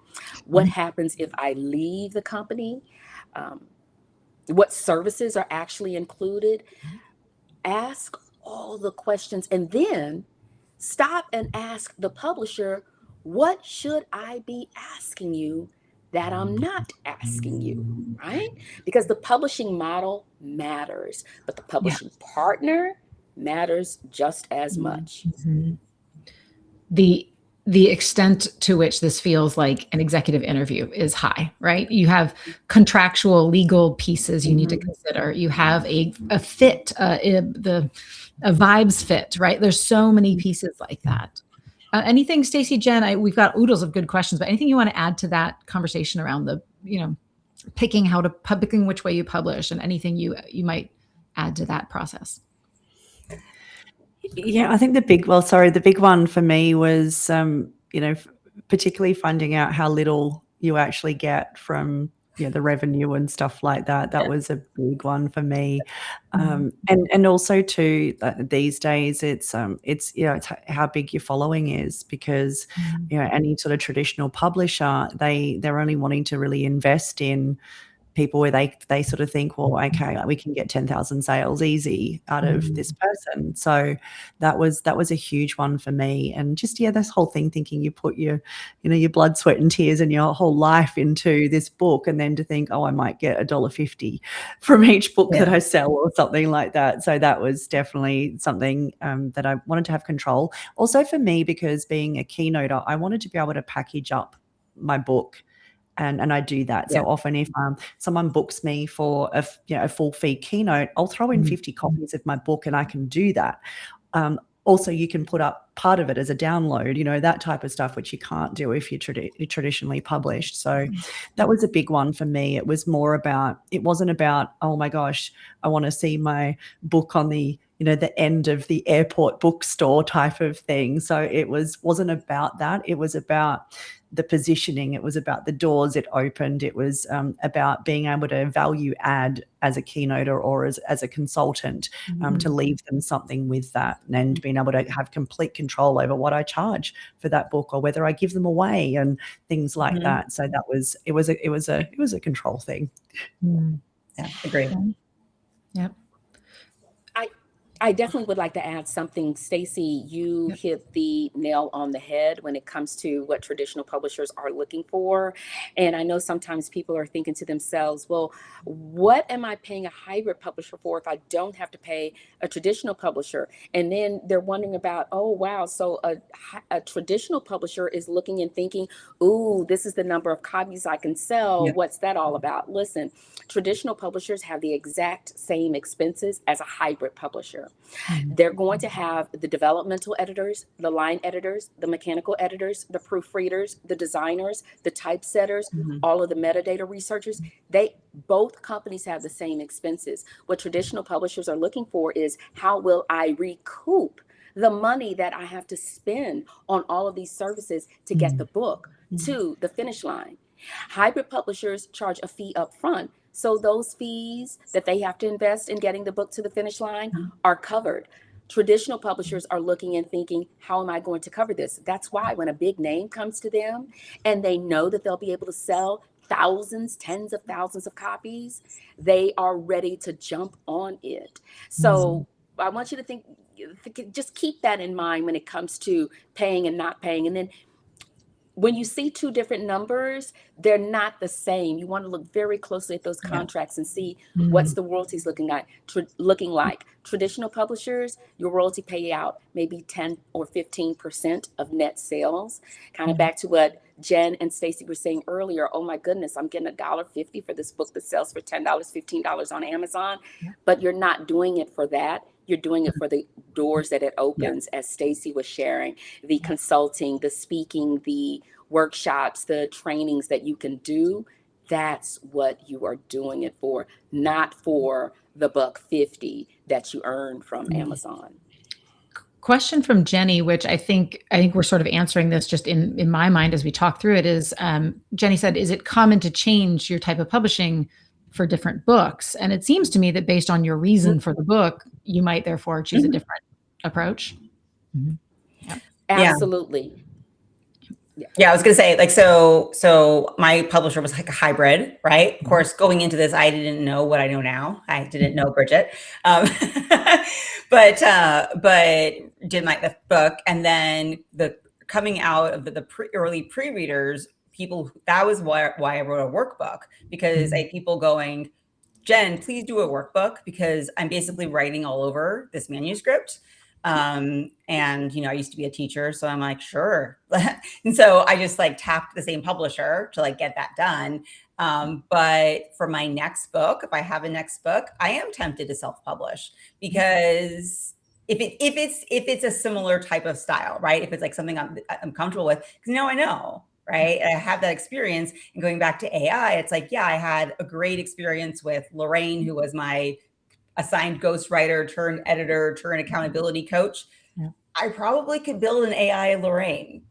What happens if I leave the company? What services are actually included? Ask all the questions, and then stop and ask the publisher, what should I be asking you that I'm not asking you, right? Because the publishing model matters, but the publishing partner matters just as much.
The extent to which this feels like an executive interview is high, right? You have contractual legal pieces you need to consider. You have a fit, a vibes fit, right? There's so many pieces like that. Anything, Stacey, Jen, we've got oodles of good questions, but anything you want to add to that conversation around the, picking which way you publish, and anything you might add to that process?
Yeah, I think the big one for me was, particularly finding out how little you actually get from the revenue and stuff like that. That was a big one for me. And also too, these days it's how big your following is, because any sort of traditional publisher, they're only wanting to really invest in people where they sort of think, well, okay, we can get 10,000 sales easy out of this person. So that was a huge one for me. And just, this whole thing, thinking you put your blood, sweat and tears and your whole life into this book, and then to think, oh, I might get $1.50 from each book that I sell or something like that. So that was definitely something that I wanted to have control. Also for me, because being a keynoter, I wanted to be able to package up my book. And I do that. So often if someone books me for a full fee keynote, I'll throw in 50 copies of my book, and I can do that. Also, you can put up part of it as a download, that type of stuff, which you can't do if you're traditionally published. So that was a big one for me. It was more about, it wasn't about, oh my gosh, I want to see my book on the the end of the airport bookstore type of thing. So it wasn't about that. It was about the positioning. It was about the doors it opened. It was about being able to value add as a keynoter or as a consultant, to leave them something with that, and being able to have complete control over what I charge for that book, or whether I give them away and things like that. So it was a control thing.
Yeah, agreed.
Yep.
I definitely would like to add something. Stacey, you hit the nail on the head when it comes to what traditional publishers are looking for. And I know sometimes people are thinking to themselves, well, what am I paying a hybrid publisher for if I don't have to pay a traditional publisher? And then they're wondering about, oh, wow, so a traditional publisher is looking and thinking, ooh, this is the number of copies I can sell. What's that all about? Listen, traditional publishers have the exact same expenses as a hybrid publisher. publisher. They're going to have the developmental editors, the line editors, the mechanical editors, the proofreaders, the designers, the typesetters, all of the metadata researchers. Both companies have the same expenses. What traditional publishers are looking for is, how will I recoup the money that I have to spend on all of these services to get the book to the finish line? Hybrid publishers charge a fee up front. So those fees that they have to invest in getting the book to the finish line are covered. Traditional publishers are looking and thinking, how am I going to cover this? That's why when a big name comes to them and they know that they'll be able to sell thousands, tens of thousands of copies, they are ready to jump on it. So I want you to think, just keep that in mind when it comes to paying and not paying. And then when you see two different numbers, they're not the same. You want to look very closely at those contracts and see what's the royalties looking like. Traditional publishers, your royalty payout maybe 10 or 15% of net sales. Kind of back to what Jen and Stacey were saying earlier. Oh my goodness, I'm getting $1.50 for this book that sells for $10, $15 on Amazon. But you're not doing it for that. You're doing it for the doors that it opens, as Stacey was sharing, the consulting, the speaking, the workshops, the trainings that you can do. That's what you are doing it for, not for the $1.50 that you earn from Amazon.
Question from Jenny, which I think we're sort of answering this just in my mind as we talk through it, is Jenny said, is it common to change your type of publishing for different books? And it seems to me that based on your reason for the book, you might therefore choose a different approach.
Absolutely.
Yeah, I was gonna say, like, so my publisher was like a hybrid, right? Of course, going into this, I didn't know what I know now. I didn't know Bridget, but did the book, and then the coming out of the early pre-readers, people, that was why I wrote a workbook, because I had people going, Jen, please do a workbook, because I'm basically writing all over this manuscript. And, I used to be a teacher, so I'm like, sure. And so I just tapped the same publisher to get that done. But for my next book, if I have a next book, I am tempted to self-publish, because if it's a similar type of style, right? If it's something I'm comfortable with, because now I know, right? I have that experience. And going back to AI, it's I had a great experience with Lorraine, who was my assigned ghostwriter turned editor turned accountability coach. I probably could build an AI Lorraine.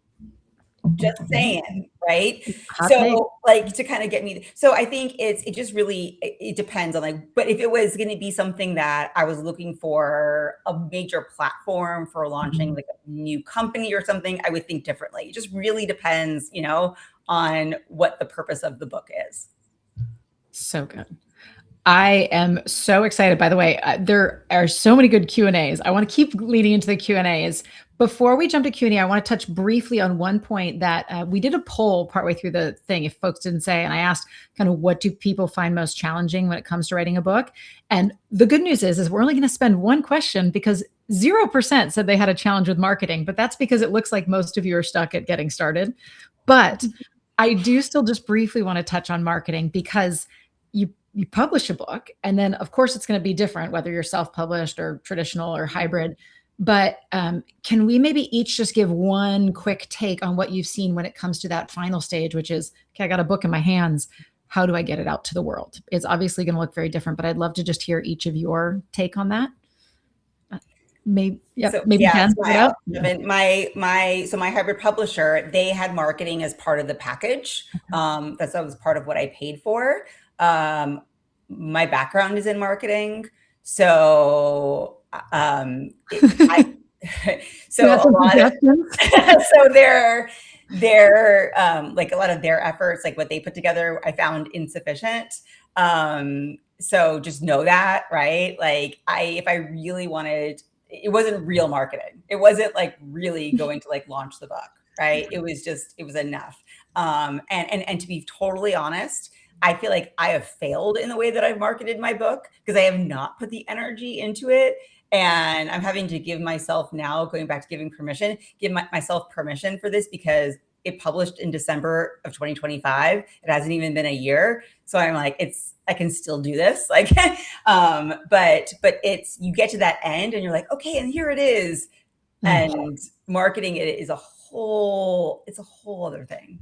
Just saying, right? So to kind of get me. So I think it just really, it depends on but if it was going to be something that I was looking for a major platform for launching a new company or something, I would think differently. It just really depends, on what the purpose of the book is. So good.
I am so excited. By the way, there are so many good Q&As. I want to keep leading into the Q&As. Before we jump to Q&A, I want to touch briefly on one point that we did a poll partway through the thing, if folks didn't say, and I asked kind of what do people find most challenging when it comes to writing a book? And the good news is we're only going to spend one question, because 0% said they had a challenge with marketing, but that's because it looks like most of you are stuck at getting started. But I do still just briefly want to touch on marketing, because you publish a book, and then of course it's going to be different whether you're self-published or traditional or hybrid. But can we maybe each just give one quick take on what you've seen when it comes to that final stage, which is, okay, I got a book in my hands. How do I get it out to the world? It's obviously going to look very different, but I'd love to just hear each of your take on that. Maybe my
hybrid publisher, they had marketing as part of the package. That was part of what I paid for. My background is in marketing, so a lot of their efforts, what they put together, I found insufficient. So just know that, right? If I really wanted, it wasn't real marketing. It wasn't really going to launch the book, right? It was enough. And to be totally honest, I feel like I have failed in the way that I've marketed my book, because I have not put the energy into it. And I'm having to give myself now, going back to giving permission, myself permission for this, because it published in December of 2025. It hasn't even been a year. So I'm like, I can still do this. Like, but you get to that end and you're like, okay, and here it is. And marketing it is a whole other thing.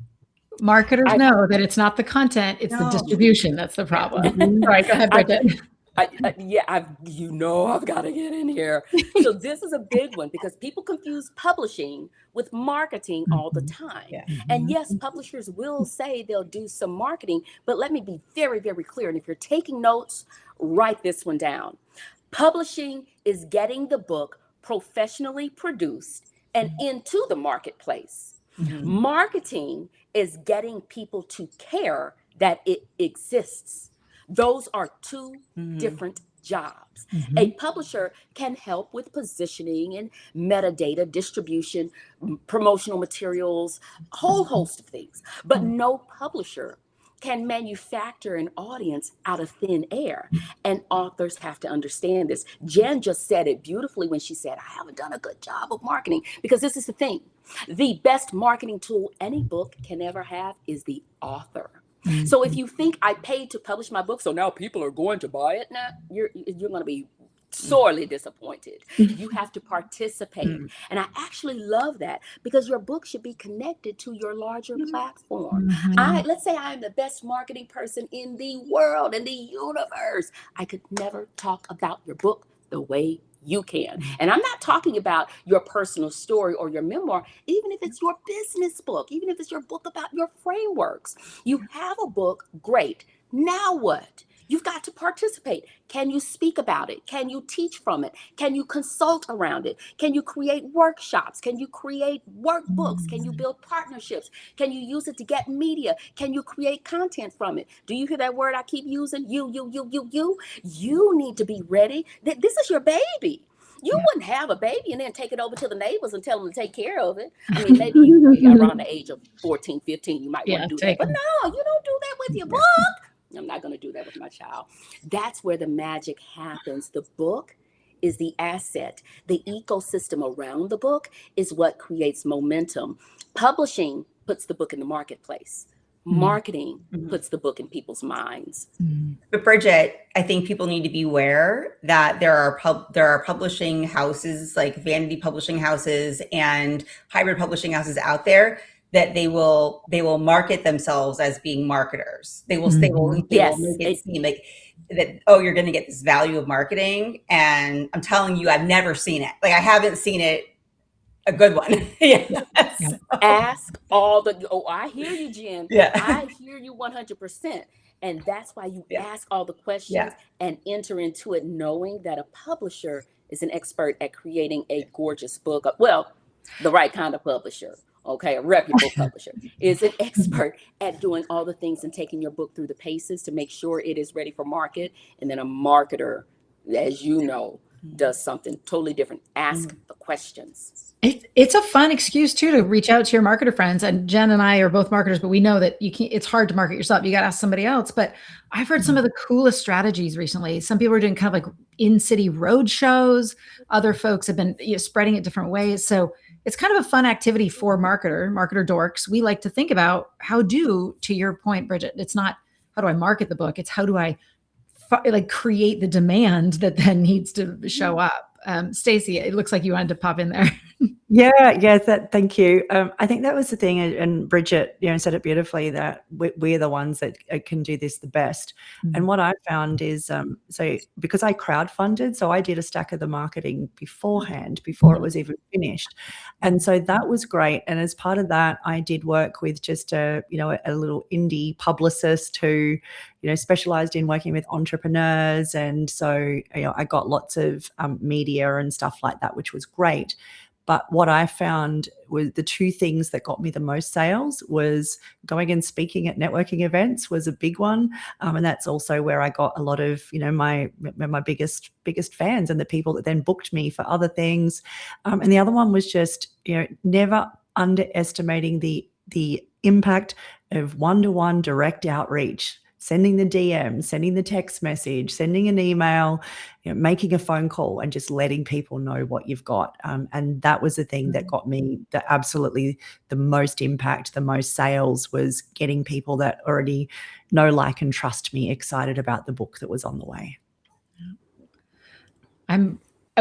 Marketers know that it's not the content, it's the distribution that's the problem. All right, go ahead, Bridget.
I've got to get in here. So this is a big one because people confuse publishing with marketing all the time. And yes, publishers will say they'll do some marketing, but let me be very, very clear. And if you're taking notes, write this one down. Publishing is getting the book professionally produced and into the marketplace. Marketing is getting people to care that it exists. Those are two different jobs. A publisher can help with positioning and metadata, distribution, promotional materials, a whole host of things. But no publisher can manufacture an audience out of thin air. And authors have to understand this. Jen just said it beautifully when she said, I haven't done a good job of marketing, because this is the thing. The best marketing tool any book can ever have is the author. So if you think I paid to publish my book, so now people are going to buy it, now you're going to be sorely disappointed. You have to participate. And I actually love that, because your book should be connected to your larger platform. Let's say I'm the best marketing person in the world, in the universe. I could never talk about your book the way you can. And I'm not talking about your personal story or your memoir, even if it's your business book, even if it's your book about your frameworks. You have a book, great. Now what? You've got to participate. Can you speak about it? Can you teach from it? Can you consult around it? Can you create workshops? Can you create workbooks? Can you build partnerships? Can you use it to get media? Can you create content from it? Do you hear that word I keep using? You need to be ready. This is your baby. You wouldn't have a baby and then take it over to the neighbors and tell them to take care of it. I mean, maybe around the age of 14, 15, you might want to do that. But no, you don't do that with your book. I'm not going to do that with my child. That's where the magic happens. The book is the asset. The ecosystem around the book is what creates momentum. Publishing puts the book in the marketplace. Marketing puts the book in people's minds.
But Bridget, I think people need to be aware that there are publishing houses, like vanity publishing houses and hybrid publishing houses out there, that they will market themselves as being marketers. They will make it seem like that, oh, you're going to get this value of marketing. And I'm telling you, I've never seen it. Like, I haven't seen it, a good one.
Ask all I hear you, Jen. I hear you 100%. And that's why you ask all the questions and enter into it, knowing that a publisher is an expert at creating a gorgeous book. Well, the right kind of publisher. Okay, a reputable publisher is an expert at doing all the things and taking your book through the paces to make sure it is ready for market. And then a marketer, as you know, does something totally different. Ask the questions.
It's a fun excuse too to reach out to your marketer friends. And Jen and I are both marketers, but we know that you can't. It's hard to market yourself. You got to ask somebody else. But I've heard some of the coolest strategies recently. Some people are doing kind of like in-city road shows. Other folks have been spreading it different ways. So it's kind of a fun activity for marketer dorks. We like to think about to your point, Bridget, it's not how do I market the book? It's how do I create the demand that then needs to show up. Stacey, it looks like you wanted to pop in there.
Thank you. I think that was the thing, and Bridget, said it beautifully, that we're the ones that can do this the best. And what I found is, so because I crowdfunded, so I did a stack of the marketing beforehand, before it was even finished, and so that was great. And as part of that, I did work with just a little indie publicist who specialized in working with entrepreneurs, and so I got lots of media and stuff like that, which was great. But what I found was the two things that got me the most sales was going and speaking at networking events was a big one. And that's also where I got a lot of, my biggest fans and the people that then booked me for other things. And the other one was just, never underestimating the impact of one-to-one direct outreach. sending the DM, sending the text message, sending an email, making a phone call, and just letting people know what you've got. And that was the thing that got me absolutely the most impact, the most sales, was getting people that already know, like, and trust me excited about the book that was on the way.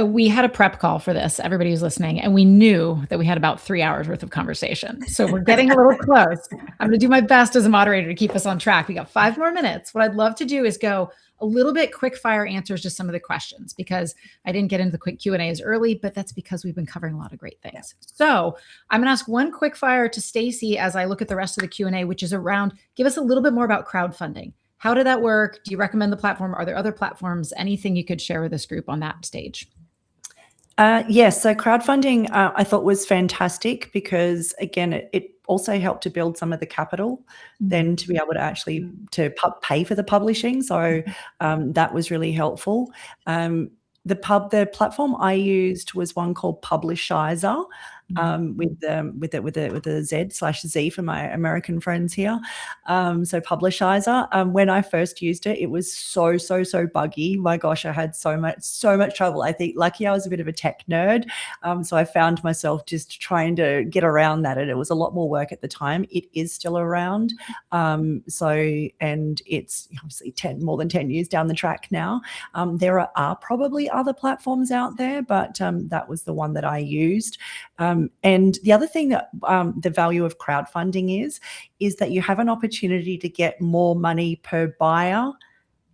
We had a prep call for this, everybody who's listening, and we knew that we had about 3 hours worth of conversation. So we're getting a little close. I'm going to do my best as a moderator to keep us on track. We got 5 more minutes. What I'd love to do is go a little bit quick fire answers to some of the questions, because I didn't get into the quick Q&As early, but that's because we've been covering a lot of great things. So I'm going to ask one quick fire to Stacey as I look at the rest of the Q&A, which is around, give us a little bit more about crowdfunding. How did that work? Do you recommend the platform? Are there other platforms? Anything you could share with this group on that stage?
Yes. So crowdfunding, I thought was fantastic, because again, it also helped to build some of the capital, then to be able to actually pay for the publishing. So that was really helpful. The platform I used was one called Publishizer, with a Z/Z for my American friends here. So Publishizer. When I first used it, it was so buggy. My gosh, I had so much trouble. I think lucky I was a bit of a tech nerd, so I found myself just trying to get around that, and it was a lot more work at the time. It is still around, and it's obviously more than 10 years down the track now. There are probably other platforms out there, but that was the one that I used. And the other thing that the value of crowdfunding is that you have an opportunity to get more money per buyer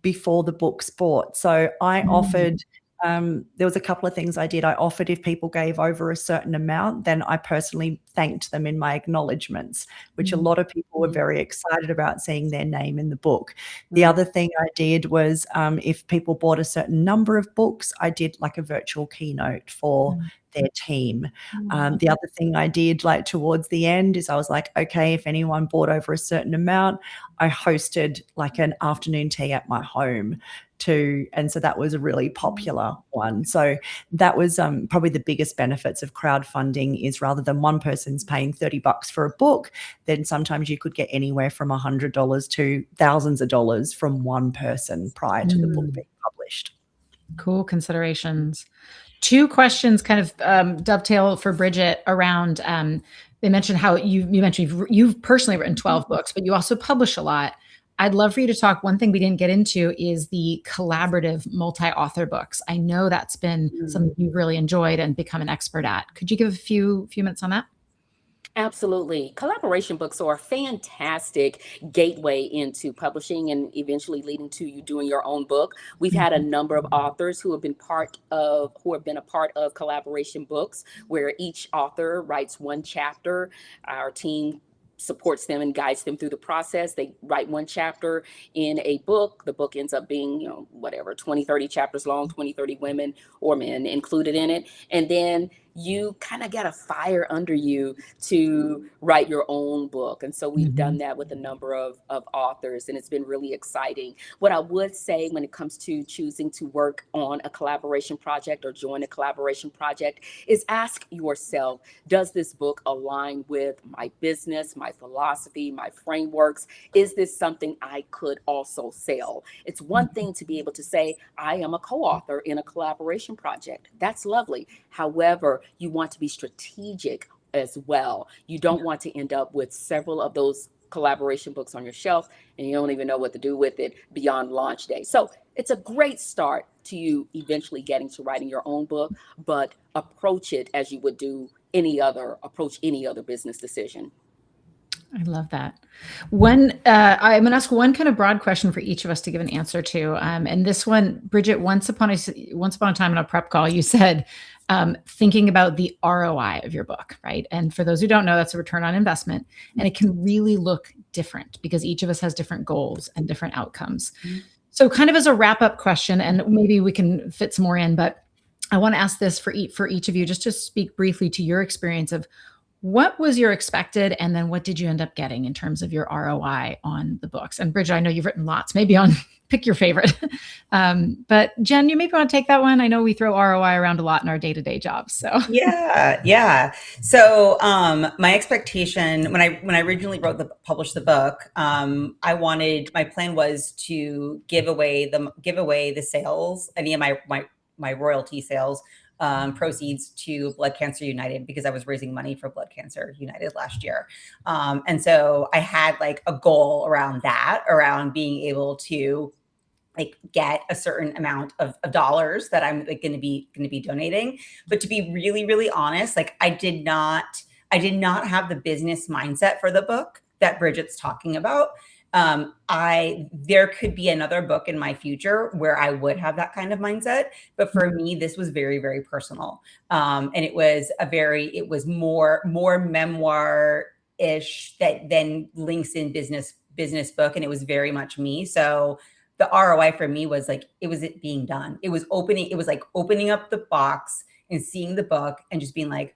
before the book's bought. So I offered, there was a couple of things I did. I offered, if people gave over a certain amount, then I personally thanked them in my acknowledgements, which a lot of people were very excited about seeing their name in the book. The other thing I did was, if people bought a certain number of books, I did like a virtual keynote for their team. The other thing I did, like towards the end, is I was like, okay, if anyone bought over a certain amount, I hosted like an afternoon tea at my home too. And so that was a really popular one. So that was probably the biggest benefits of crowdfunding, is rather than one person's paying $30 for a book, then sometimes you could get anywhere from $100 to thousands of dollars from one person prior to the book being published.
Cool considerations. 2 questions kind of dovetail for Bridget around, they mentioned how you mentioned you've personally written 12 books, but you also publish a lot. I'd love for you to talk. One thing we didn't get into is the collaborative multi-author books. I know that's been something you've really enjoyed and become an expert at. Could you give a few minutes on that?
Absolutely. Collaboration books are a fantastic gateway into publishing and eventually leading to you doing your own book. We've had a number of authors who have been a part of collaboration books, where each author writes one chapter. Our team supports them and guides them through the process. They write one chapter in a book. The book ends up being, 20, 30 chapters long, 20, 30 women or men included in it. And then you kind of get a fire under you to write your own book. And so we've done that with a number of authors, and it's been really exciting. What I would say when it comes to choosing to work on a collaboration project or join a collaboration project is ask yourself, does this book align with my business, my philosophy, my frameworks? Is this something I could also sell? It's one thing to be able to say, I am a co-author in a collaboration project. That's lovely. However, you want to be strategic as well. You don't want to end up with several of those collaboration books on your shelf and you don't even know what to do with it beyond launch day. So it's a great start to you eventually getting to writing your own book, but approach it as you would do approach any other business decision.
I love that. I'm going to ask one kind of broad question for each of us to give an answer to. And this one, Bridget, once upon a time in a prep call, you said, thinking about the ROI of your book, right? And for those who don't know, that's a return on investment. And it can really look different because each of us has different goals and different outcomes. So kind of as a wrap-up question, and maybe we can fit some more in, but I want to ask this for each of you, just to speak briefly to your experience of What was your expected, and then what did you end up getting in terms of your ROI on the books? And Bridget, I know you've written lots, maybe on pick your favorite. But Jen, you maybe want to take that one. I know we throw ROI around a lot in our day-to-day jobs. So
yeah. So my expectation when I originally published the book, my plan was to give away the sales, any of my royalty sales proceeds to Blood Cancer United, because I was raising money for Blood Cancer United last year. And so I had like a goal around being able to like get a certain amount of dollars that I'm like going to be donating. But to be really, really honest, like I did not have the business mindset for the book that Bridget's talking about. There could be another book in my future where I would have that kind of mindset. But for me, this was very, very personal. And it was more memoir-ish that then links in business book. And it was very much me. So the ROI for me was like, it was it being done. It was like opening up the box and seeing the book and just being like,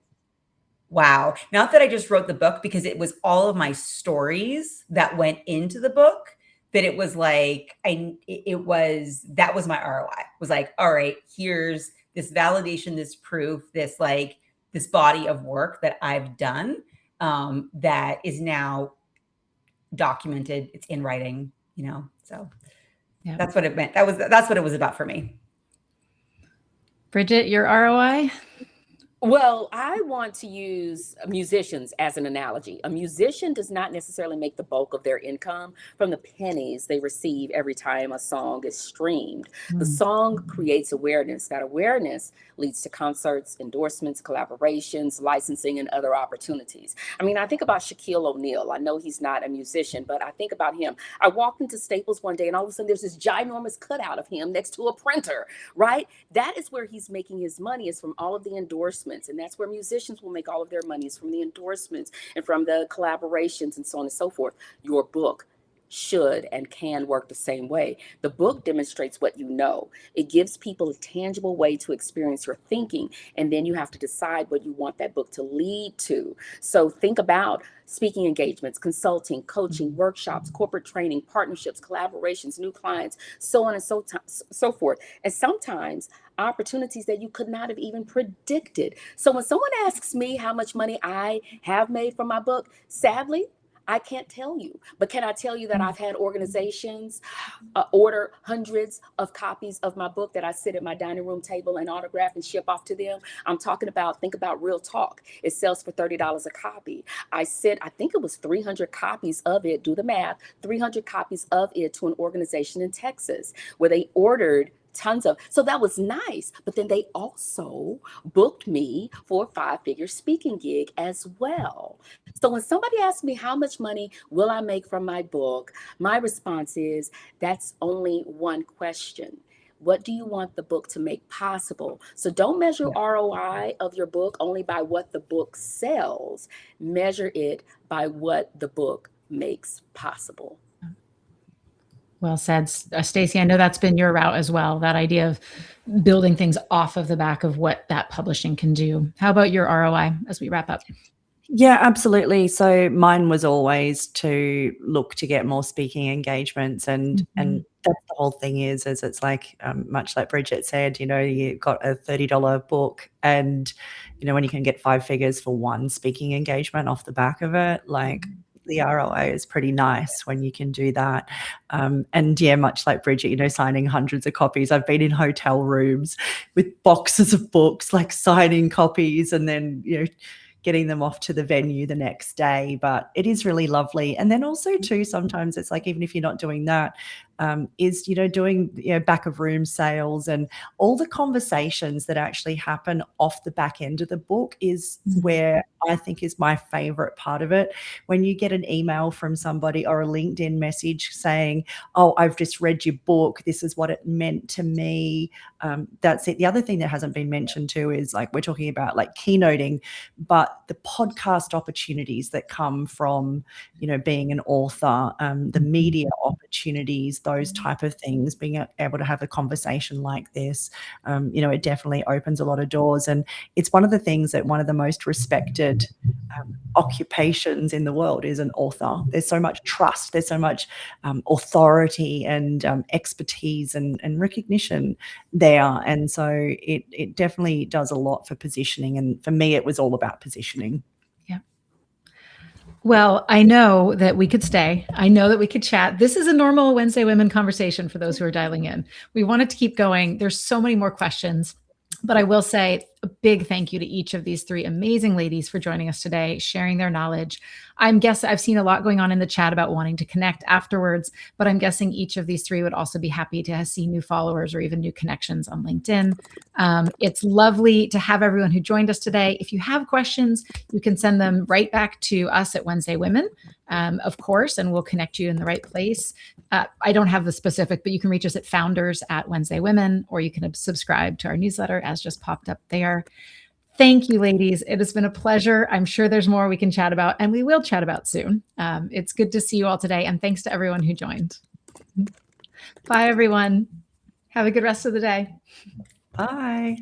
wow. Not that I just wrote the book, because it was all of my stories that went into the book, that it was like, that was my ROI. It was like, all right, here's this validation, this proof, this body of work that I've done, that is now documented. It's in writing, so yeah. That's what it meant. That's what it was about for me.
Bridget, your ROI?
Well, I want to use musicians as an analogy. A musician does not necessarily make the bulk of their income from the pennies they receive every time a song is streamed. The song creates awareness. That awareness leads to concerts, endorsements, collaborations, licensing, and other opportunities. I mean, I think about Shaquille O'Neal. I know he's not a musician, but I think about him. I walked into Staples one day and all of a sudden there's this ginormous cutout of him next to a printer, right? That is where he's making his money, is from all of the endorsements. And that's where musicians will make all of their money, is from the endorsements and from the collaborations and so on and so forth. Your book should and can work the same way. The book demonstrates what you know. It gives people a tangible way to experience your thinking, and then you have to decide what you want that book to lead to. So think about speaking engagements, consulting, coaching, workshops, corporate training, partnerships, collaborations, new clients, so on and so forth. And sometimes opportunities that you could not have even predicted. So when someone asks me how much money I have made from my book, sadly, I can't tell you, but can I tell you that I've had organizations order hundreds of copies of my book that I sit at my dining room table and autograph and ship off to them? I'm talking about, think about Real Talk. It sells for $30 a copy. I think it was 300 copies of it, do the math, 300 copies of it to an organization in Texas where they ordered tons of, so that was nice. But then they also booked me for a 5-figure speaking gig as well. So when somebody asks me how much money will I make from my book, my response is, that's only one question. What do you want the book to make possible? So don't measure ROI of your book only by what the book sells. Measure it by what the book makes possible.
Well said, Stacey. I know that's been your route as well, that idea of building things off of the back of what that publishing can do. How about your ROI as we wrap up?
Yeah, absolutely. So mine was always to look to get more speaking engagements, and that's the whole thing is it's like much like Bridget said, you got a $30 book, and when you can get 5 figures for one speaking engagement off the back of it, like the ROI is pretty nice when you can do that. And yeah, much like Bridget, signing hundreds of copies. I've been in hotel rooms with boxes of books, like signing copies and then, getting them off to the venue the next day. But it is really lovely. And then also too, sometimes it's like, even if you're not doing that, is, doing, back of room sales and all the conversations that actually happen off the back end of the book is where I think is my favorite part of it. When you get an email from somebody or a LinkedIn message saying, oh, I've just read your book, this is what it meant to me. That's it. The other thing that hasn't been mentioned too is, like, we're talking about like keynoting, but the podcast opportunities that come from, being an author, the media opportunities opportunities, those type of things, being able to have a conversation like this, it definitely opens a lot of doors. And it's one of the things that one of the most respected occupations in the world is an author. There's so much trust, there's so much authority and expertise and recognition there. And so it definitely does a lot for positioning. And for me, it was all about positioning.
Yeah. Well, I know that we could stay. I know that we could chat. This is a normal Wednesday Women conversation for those who are dialing in. We wanted to keep going. There's so many more questions, but I will say a big thank you to each of these three amazing ladies for joining us today, sharing their knowledge. I've seen a lot going on in the chat about wanting to connect afterwards, but I'm guessing each of these three would also be happy to see new followers or even new connections on LinkedIn. It's lovely to have everyone who joined us today. If you have questions, you can send them right back to us at Wednesday Women, of course, and we'll connect you in the right place. I don't have the specific, but you can reach us at founders@Wednesday Women, or you can subscribe to our newsletter as just popped up there. Thank you, ladies. It has been a pleasure. I'm sure there's more we can chat about, and we will chat about soon. It's good to see you all today, and thanks to everyone who joined. Bye, everyone. Have a good rest of the day.
Bye.